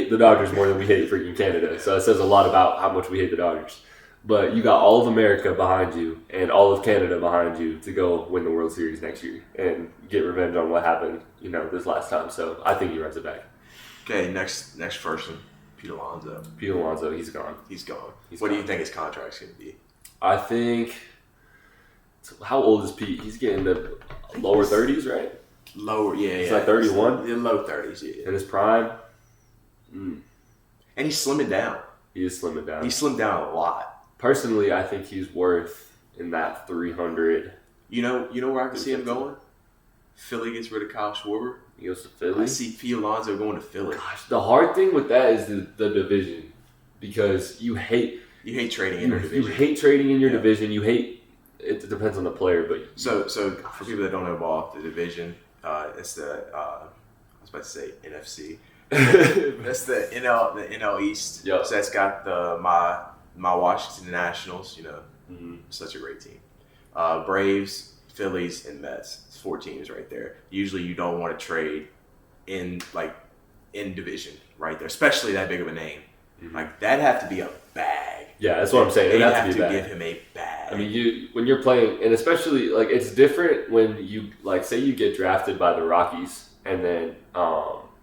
the Dodgers more than we hate freaking Canada. So it says a lot about how much we hate the Dodgers. But you got all of America behind you and all of Canada behind you to go win the World Series next year and get revenge on what happened, this last time. So I think he runs it back. Okay, next person, Pete Alonso. He's gone. What do you think his contract's going to be? I think. How old is Pete? He's getting the lower 30s, right? Lower, yeah. He's like 31? In low 30s, yeah. In his prime? And he's slimming down. He is slimming down. He slimmed down a lot. Personally, I think he's worth in that 300. You know where I can see him going? Philly gets rid of Kyle Schwarber. He goes to Philly? I see Pete Alonso going to Philly. Gosh, the hard thing with that is the division. Because you hate trading in your division. You hate trading in your division. You hate... It depends on the player, but... So for people that don't know ball, the division, it's the... I was about to say NFC. That's the NL East. Yep. So that's got my Washington Nationals, such a great team. Braves, Phillies, and Mets. It's 4 teams right there. Usually you don't want to trade in division right there, especially that big of a name. Mm-hmm. Like, that'd have to be a bag. Yeah, that's what I'm saying. They'd have to give him a bag. I mean, when you're playing, and especially, it's different when you, say you get drafted by the Rockies, and then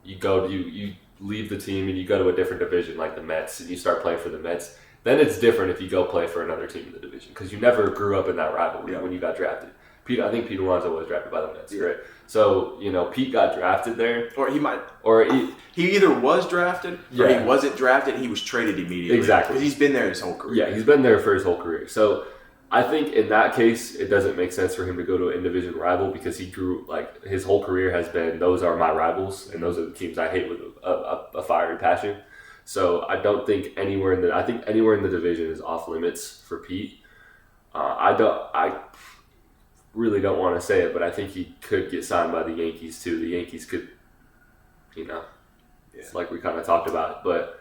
you leave the team and you go to a different division like the Mets, and you start playing for the Mets. Then it's different if you go play for another team in the division because you never grew up in that rivalry when you got drafted. I think Pete Alonso was drafted by the Mets, right? So, Pete got drafted there. Or he might. Or he either was drafted or he wasn't drafted. He was traded immediately. Exactly. Because he's been there his whole career. Yeah, he's been there for his whole career. So I think in that case, it doesn't make sense for him to go to an in-division rival because he grew, his whole career has been, those are my rivals and those are the teams I hate with a fiery passion. So I don't think anywhere in the division is off limits for Pete. I really don't want to say it, but I think he could get signed by the Yankees too. The Yankees could, it's like we kind of talked about. But,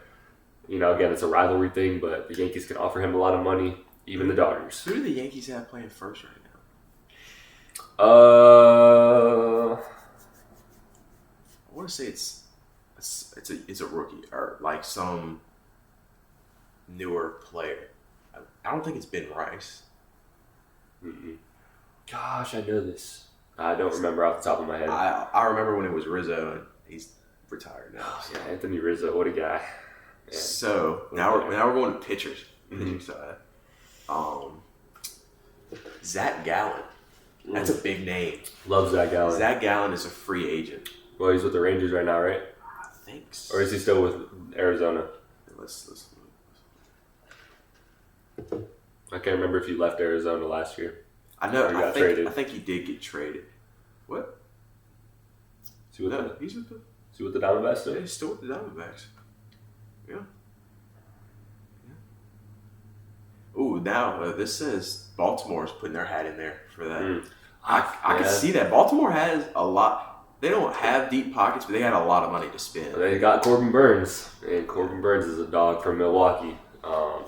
again, it's a rivalry thing, but the Yankees can offer him a lot of money, even the Dodgers. Who do the Yankees have playing first right now? I want to say it's a rookie or some newer player. I don't think it's Ben Rice. Mm-mm. Gosh, I know this. I don't remember off the top of my head. I remember when it was Rizzo, and he's retired now. So. Yeah, Anthony Rizzo, what a guy. Yeah. So now we're going to pitchers. Pitching side. Zach Gallen. That's a big name. Love Zach Gallen. Zach Gallen is a free agent. Well, he's with the Rangers right now, right? I think so. Or is he still with Arizona? Let's I can't remember if he left Arizona last year. I know. I think he did get traded. What? He's with the Diamondbacks still? Yeah, he's still with the Diamondbacks. Yeah. Ooh, now this says Baltimore's putting their hat in there for that. I can see that. Baltimore has a lot. They don't have deep pockets, but they had a lot of money to spend. They got Corbin Burns, and Corbin Burns is a dog from Milwaukee.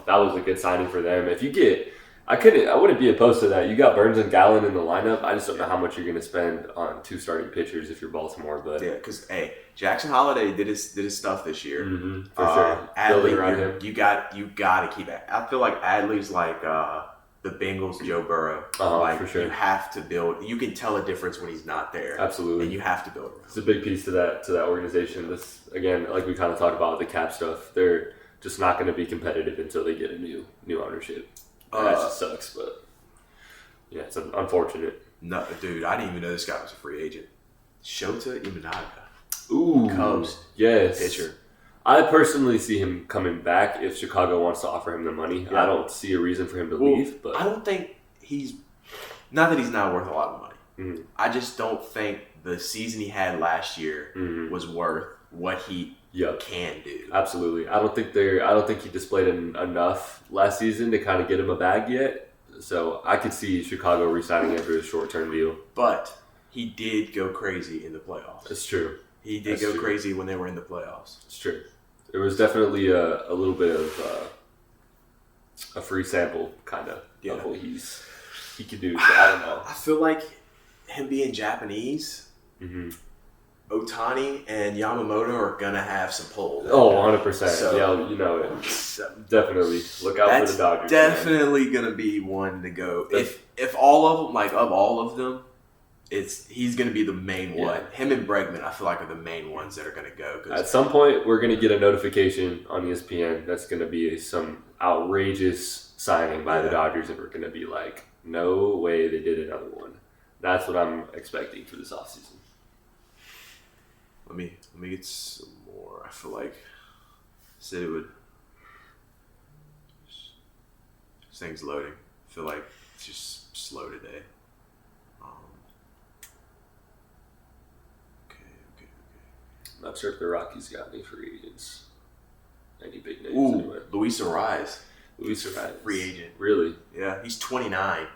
That was a good signing for them. If you get, I wouldn't be opposed to that. You got Burns and Gallen in the lineup. I just don't know how much you're going to spend on 2 starting pitchers if you're Baltimore. But yeah, because Jackson Holliday did his stuff this year. Mm-hmm, for sure. Adley, you got to keep it. I feel like Adley's like the Bengals, Joe Burrow. For sure. You have to build. You can tell a difference when he's not there. Absolutely. And you have to build around. It's a big piece to that organization. This, again, like we kind of talked about with the cap stuff, they're just not going to be competitive until they get a new ownership. That just sucks, but yeah, it's unfortunate. No, dude, I didn't even know this guy was a free agent. Shota Imanaga. Ooh, Cubs. Yes. Pitcher. I personally see him coming back if Chicago wants to offer him the money. Yeah. I don't see a reason for him to leave. But I don't think not that he's not worth a lot of money. Mm-hmm. I just don't think the season he had last year Mm-hmm. was worth what he can do. Absolutely. I don't think he displayed enough last season to kind of get him a bag yet. So I could see Chicago re-signing him for a short-term deal. But he did go crazy in the playoffs. That's true. He did go crazy when they were in the playoffs. It's true. There was definitely a little bit of a free sample kind of what he could do. So I don't know. I feel like him being Japanese, Otani and Yamamoto are gonna have some pull. Oh, 100%. So, yeah, you know it. Definitely. Look out for the Dodgers. Definitely gonna be one to go. If all of them, like of all of them, he's gonna be the main one. Him and Bregman, I feel like, are the main ones that are gonna go. At some point, we're gonna get a notification on ESPN that's gonna be some outrageous signing by the Dodgers, and we're gonna be like, no way they did another one. That's what I'm expecting for this offseason. Let me get some more. I feel like said it would. This thing's loading. I feel like it's just slow today. Okay. I'm not sure if the Rockies got any free agents. Any big names anyway. Luis Arraez. Free agent. Really? Yeah, he's 29.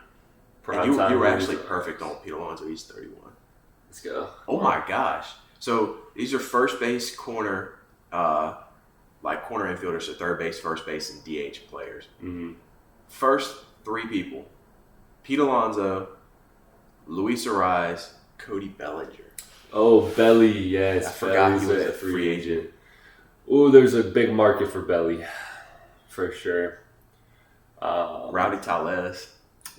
Prime And you time were Luis actually Arraez. perfect on Pete Alonso. He's 31. Let's go. Oh my gosh. So these are first base, corner, corner infielders, so third base, first base, and DH players. Mm-hmm. First three people: Pete Alonso, Luis Arraez, Cody Bellinger. Oh, Belly, yes. I forgot Belly's he was a free agent. Ooh, there's a big market for Belly, for sure. Rowdy Tellez.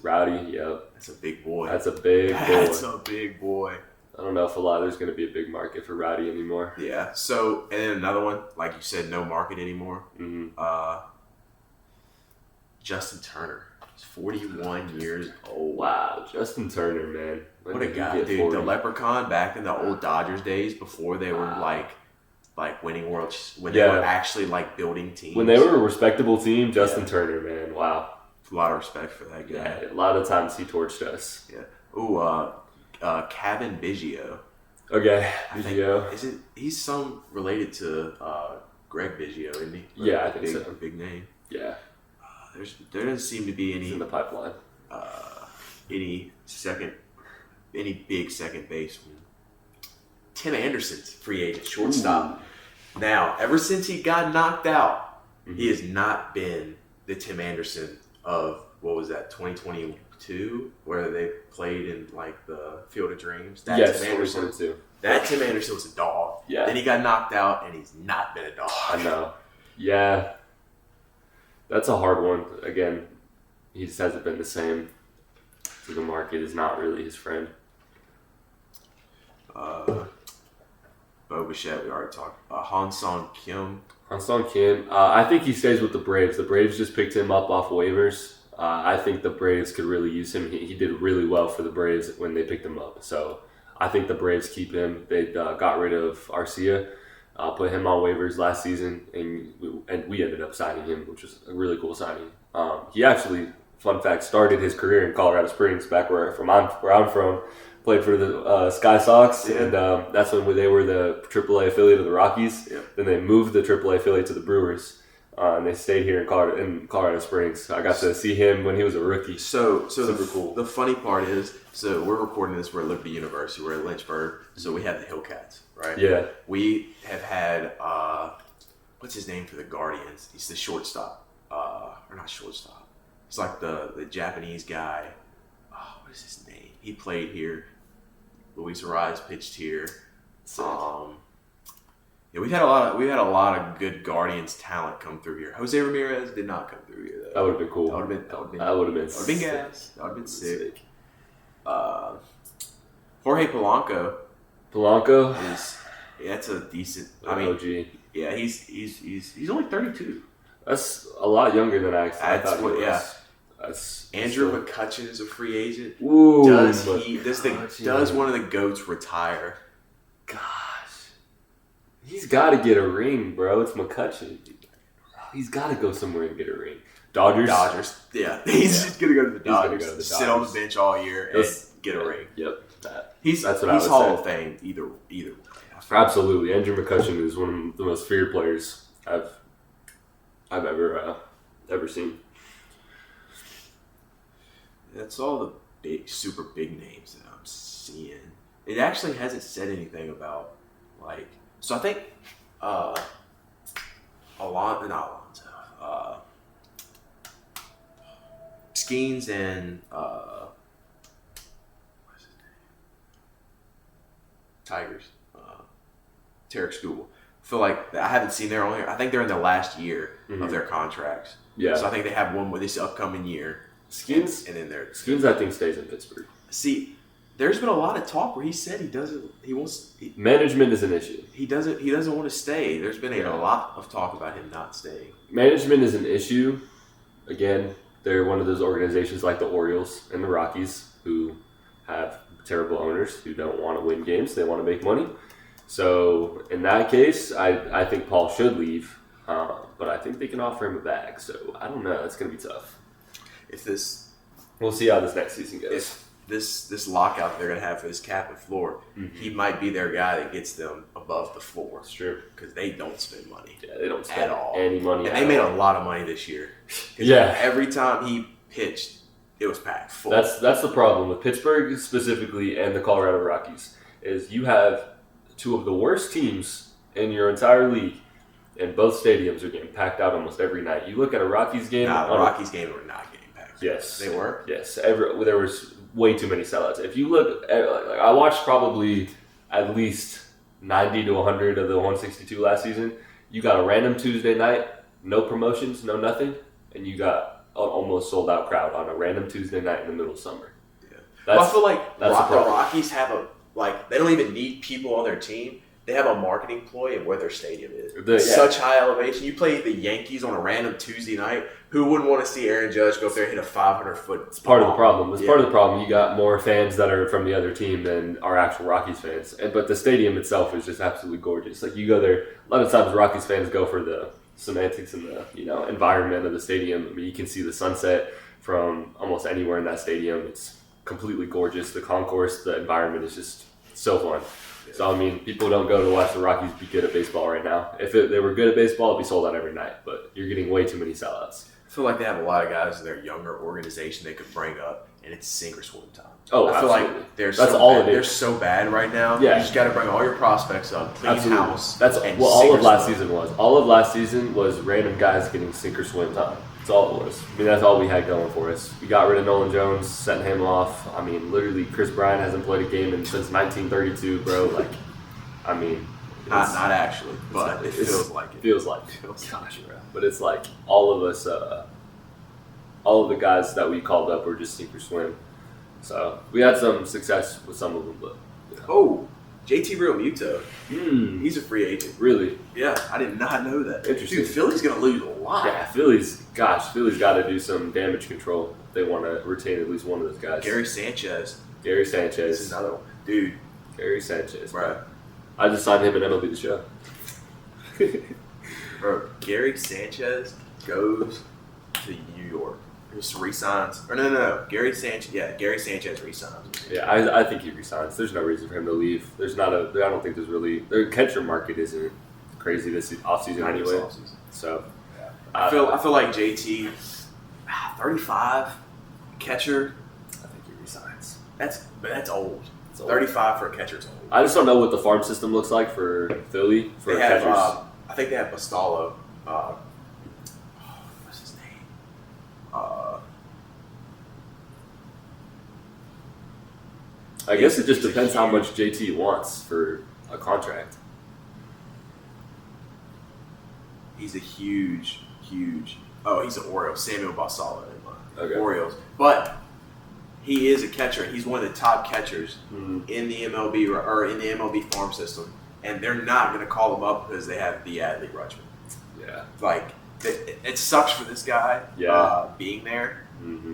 Rowdy, yep. That's a big boy. That's a big boy. That's a big boy. I don't know if there's going to be a big market for Rowdy anymore. Yeah. So, and then another one, like you said, no market anymore. Mm-hmm. Justin Turner. He's 41 years old. Wow, Justin Turner, man. What a guy, dude. The Leprechaun back in the old Dodgers days before they were like winning worlds, when they were actually like building teams. When they were a respectable team, Justin Turner, man. Wow. A lot of respect for that guy. Yeah, a lot of times he torched us. Yeah. Ooh, Kevin Biggio. Okay, Biggio. He's some related to Greg Biggio, isn't he? Yeah, I think so. Big name. Yeah. There doesn't seem to be He's in the pipeline. any big second baseman. Tim Anderson's free agent, shortstop. Ooh. Now, ever since he got knocked out, he has not been the Tim Anderson of, what was that, 2022, where they played in like the Field of Dreams. Tim Anderson. That Tim Anderson was a dog. Yeah. Then he got knocked out, and he's not been a dog. I know. Yeah. That's a hard one. Again, he just hasn't been the same. So the market is not really his friend. Bo Bichette, we already talked. Han-Sung Kim. Han-Sung Kim. I think he stays with the Braves. The Braves just picked him up off waivers. I think the Braves could really use him. He did really well for the Braves when they picked him up. So I think the Braves keep him. They got rid of Arcia, put him on waivers last season, and we ended up signing him, which was a really cool signing. He actually, fun fact, started his career in Colorado Springs, back where I'm from. Played for the Sky Sox, and that's when they were the AAA affiliate of the Rockies. Yeah. Then they moved the AAA affiliate to the Brewers, and they stayed here in Colorado Springs. I got to see him when he was a rookie. So super cool. The funny part is, so we're recording this. We're at Liberty University. We're at Lynchburg. So we have the Hillcats, right? Yeah. We have had what's his name for the Guardians? He's the shortstop, or not shortstop. It's like the Japanese guy. Oh, what is his name? He played here. Luis Arraez pitched here. We've had a lot of good Guardians talent come through here. Jose Ramirez did not come through here though. That would have been cool. That would have been gas. That would have been sick. Jorge Polanco. That's a decent. OG. Yeah, he's only 32. That's a lot younger than I thought he was. Yeah. Andrew still... McCutchen is a free agent. Ooh, does one of the GOATs retire? Gosh, he's got to get a ring, bro. It's McCutchen. He's got to go somewhere and get a ring. Dodgers. Yeah, he's just gonna go to the Dodgers. Sit on the bench all year and get a ring. Yep. He's That's what I would Hall say. of Fame either way. Absolutely. Andrew McCutcheon is one of the most feared players I've ever seen. That's all the super big names that I'm seeing. It actually hasn't said anything about so I think Skeens and what's his name? Tigers. Tarek Skubal. I feel like I haven't seen their only. I think they're in the last year of their contracts. Yeah. So I think they have one with this upcoming year. Skeens, and then Skeens, I think, stays in Pittsburgh. See, there's been a lot of talk where he said Management is an issue. He doesn't want to stay. There's been a lot of talk about him not staying. Management is an issue. Again, they're one of those organizations like the Orioles and the Rockies who have terrible owners who don't want to win games. They want to make money. So in that case, I think Paul should leave. But I think they can offer him a bag. So I don't know. That's going to be tough. We'll see how this next season goes. If this lockout they're going to have for this cap and floor, he might be their guy that gets them above the floor. It's true. Because they don't spend money. Yeah, they don't spend at all. any money. And they made a lot of money this year. Yeah. Every time he pitched, it was packed full. That's the problem with Pittsburgh specifically and the Colorado Rockies is you have two of the worst teams in your entire league, and both stadiums are getting packed out almost every night. You look at a Rockies game. The Rockies game were not getting packed. Yes, they were. Yes, there was way too many sellouts. If you look, I watched probably at least 90 to 100 of the 162 last season. You got a random Tuesday night, no promotions, no nothing, and you got an almost sold out crowd on a random Tuesday night in the middle of summer. Yeah, I feel like the Rockies have they don't even need people on their team. They have a marketing ploy of where their stadium is. Such high elevation. You play the Yankees on a random Tuesday night. Who wouldn't want to see Aaron Judge go up there and hit a 500-foot? It's part of the problem. It's part of the problem. You got more fans that are from the other team than are actual Rockies fans. But the stadium itself is just absolutely gorgeous. Like you go there, a lot of times Rockies fans go for the semantics and the environment of the stadium. I mean, you can see the sunset from almost anywhere in that stadium. It's completely gorgeous. The concourse, the environment is just so fun. So, I mean, people don't go to watch the Rockies be good at baseball right now. If they were good at baseball, it'd be sold out every night. But you're getting way too many sellouts. I feel like they have a lot of guys in their younger organization they could bring up, and it's sink or swim time. Oh, I feel absolutely. like they're That's so bad right now. Yeah. You just got to bring all your prospects up, clean house. That's what all of last season was. All of last season was random guys getting sink or swim time. That's all it was. I mean, that's all we had going for us. We got rid of Nolan Jones, setting him off. I mean, literally, Chris Bryant hasn't played a game since 1932, bro. Like, I mean, not actually, but it feels like it. Feels like it. Gosh, bro. But it's like all of us, all of the guys that we called up were just sink or swim. So we had some success with some of them, but Oh, JT Realmuto. He's a free agent. Really? Yeah, I did not know that. Interesting. Dude, Philly's gonna lose a lot. Yeah, Philly's got to do some damage control if they want to retain at least one of those guys. Gary Sanchez. Is another one. Dude. Gary Sanchez. Bro. I just signed him in MLB The Show. Bro, Gary Sanchez goes to New York. Just resigns. Or no. Gary Sanchez resigns. Yeah, I think he resigns. There's no reason for him to leave. I don't think their catcher market isn't crazy this offseason anyway. So I feel like JT, 35, catcher. I think he resigns. That's old. It's old. 35 for a catcher is old. I just don't know what the farm system looks like for Philly for They have, catchers. I think they have Bastallo. What's his name? I guess it just depends how much JT wants for a contract. He's a huge. Oh, he's an Orioles. Samuel Bastallo. Okay. Orioles, but he is a catcher. He's one of the top catchers in the MLB or in the MLB farm system, and they're not going to call him up because they have the Adley Rutschman. Yeah. Like it sucks for this guy being there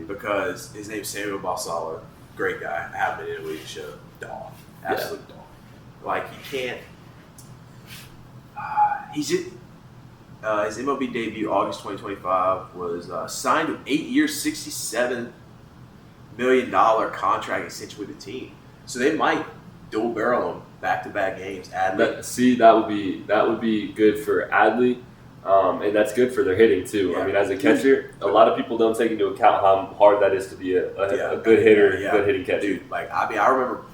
because his name's Samuel Bastallo. Great guy. I haven't been in a week show. Dog. Absolute dog. Like he can't. His MLB debut, August 2025, was signed to an 8-year, $67 million contract extension with the team. So they might dual barrel them back-to-back games. Adley. That would be good for Adley. And that's good for their hitting too. Yeah. I mean, as a catcher, a lot of people don't take into account how hard that is to be a good hitter, good hitting catcher. Dude, I remember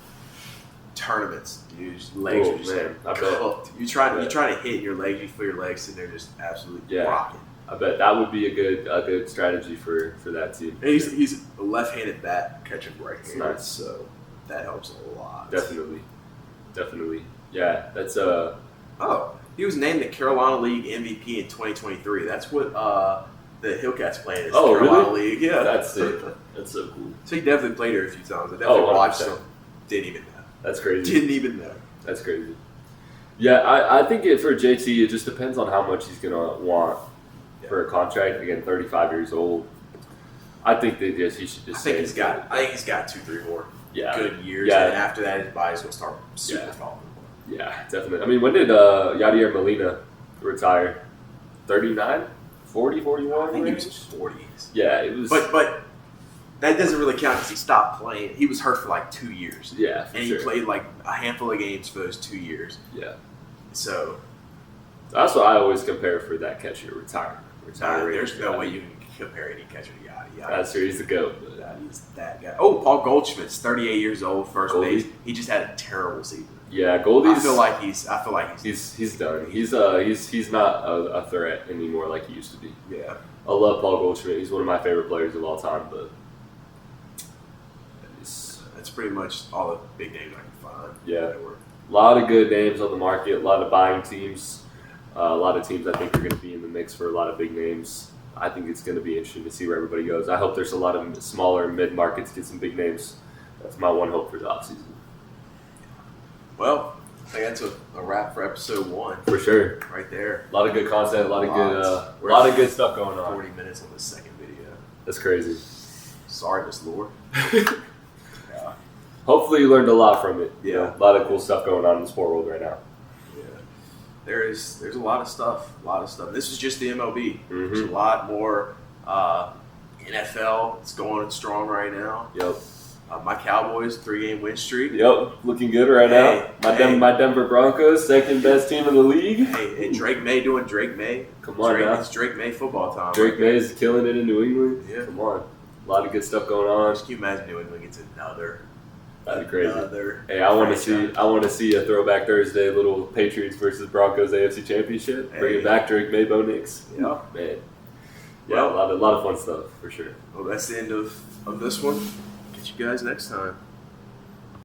tournaments, dude. His legs are just cooked. You try to hit your legs, you feel your legs, and they're just absolutely rocking. I bet that would be a good strategy for that team. And he's a left-handed bat catching right-handed, nice. So that helps a lot. Definitely. Yeah, that's Oh, he was named the Carolina League MVP in 2023. That's what the Hillcats playing in the Carolina League. Yeah, that's sick. That's so cool. So he definitely played here a few times. I definitely watched him. Didn't even know. That's crazy. Didn't even know. That's crazy. Yeah, I think for JT, it just depends on how much he's gonna want for a contract. Again, 35 years old. I think that he should just. I think he's got 2-3 more good years, Yeah. and after that, his body's gonna start super falling. Yeah, definitely. I mean, when did Yadier Molina retire? 39? 40, 41? I think he was 40s. Yeah, it was. But that doesn't really count because he stopped playing. He was hurt for like 2 years. Yeah, for and he sure. played like a handful of games for those 2 years. Yeah. So that's what I always compare for that catcher retiring. There's no way you can compare any catcher to Yadi. That's true. He's the GOAT. He's that guy. Oh, Paul Goldschmidt's 38 years old, first Goldie. base. He just had a terrible season. Yeah, Goldie's. I feel like he's done. He's not a threat anymore like he used to be. Yeah. I love Paul Goldschmidt. He's one of my favorite players of all time, but that's pretty much all the big names I can find. Yeah. A lot of good names on the market, a lot of buying teams, a lot of teams I think are going to be in the mix for a lot of big names. I think it's going to be interesting to see where everybody goes. I hope there's a lot of smaller mid-markets get some big names. That's my one hope for the offseason. Well, I think that's a wrap for episode 1. For sure. Right there. A lot of good content, a lot of good stuff going on. 40 minutes on the second video. That's crazy. Sorry, Miss Lore. Yeah. Hopefully you learned a lot from it. Yeah. You know, a lot of cool stuff going on in the sport world right now. Yeah. There's a lot of stuff. This is just the MLB. Mm-hmm. There's a lot more NFL. It's going strong right now. Yep. My Cowboys 3-game win streak. Yep, looking good right now. My Denver Broncos, second best team in the league. Hey, Drake May doing Drake May. Come on now. It's Drake May football time. Drake May is killing it in New England. Yeah. Come on. A lot of good stuff going on. Can you imagine New England gets another? That'd be crazy. Hey, I want to see a Throwback Thursday, little Patriots versus Broncos AFC Championship. Bring it back, Drake May, Bo Nix. Yeah, man. Yeah, a lot of fun stuff for sure. Well, that's the end of this one. Catch you guys next time.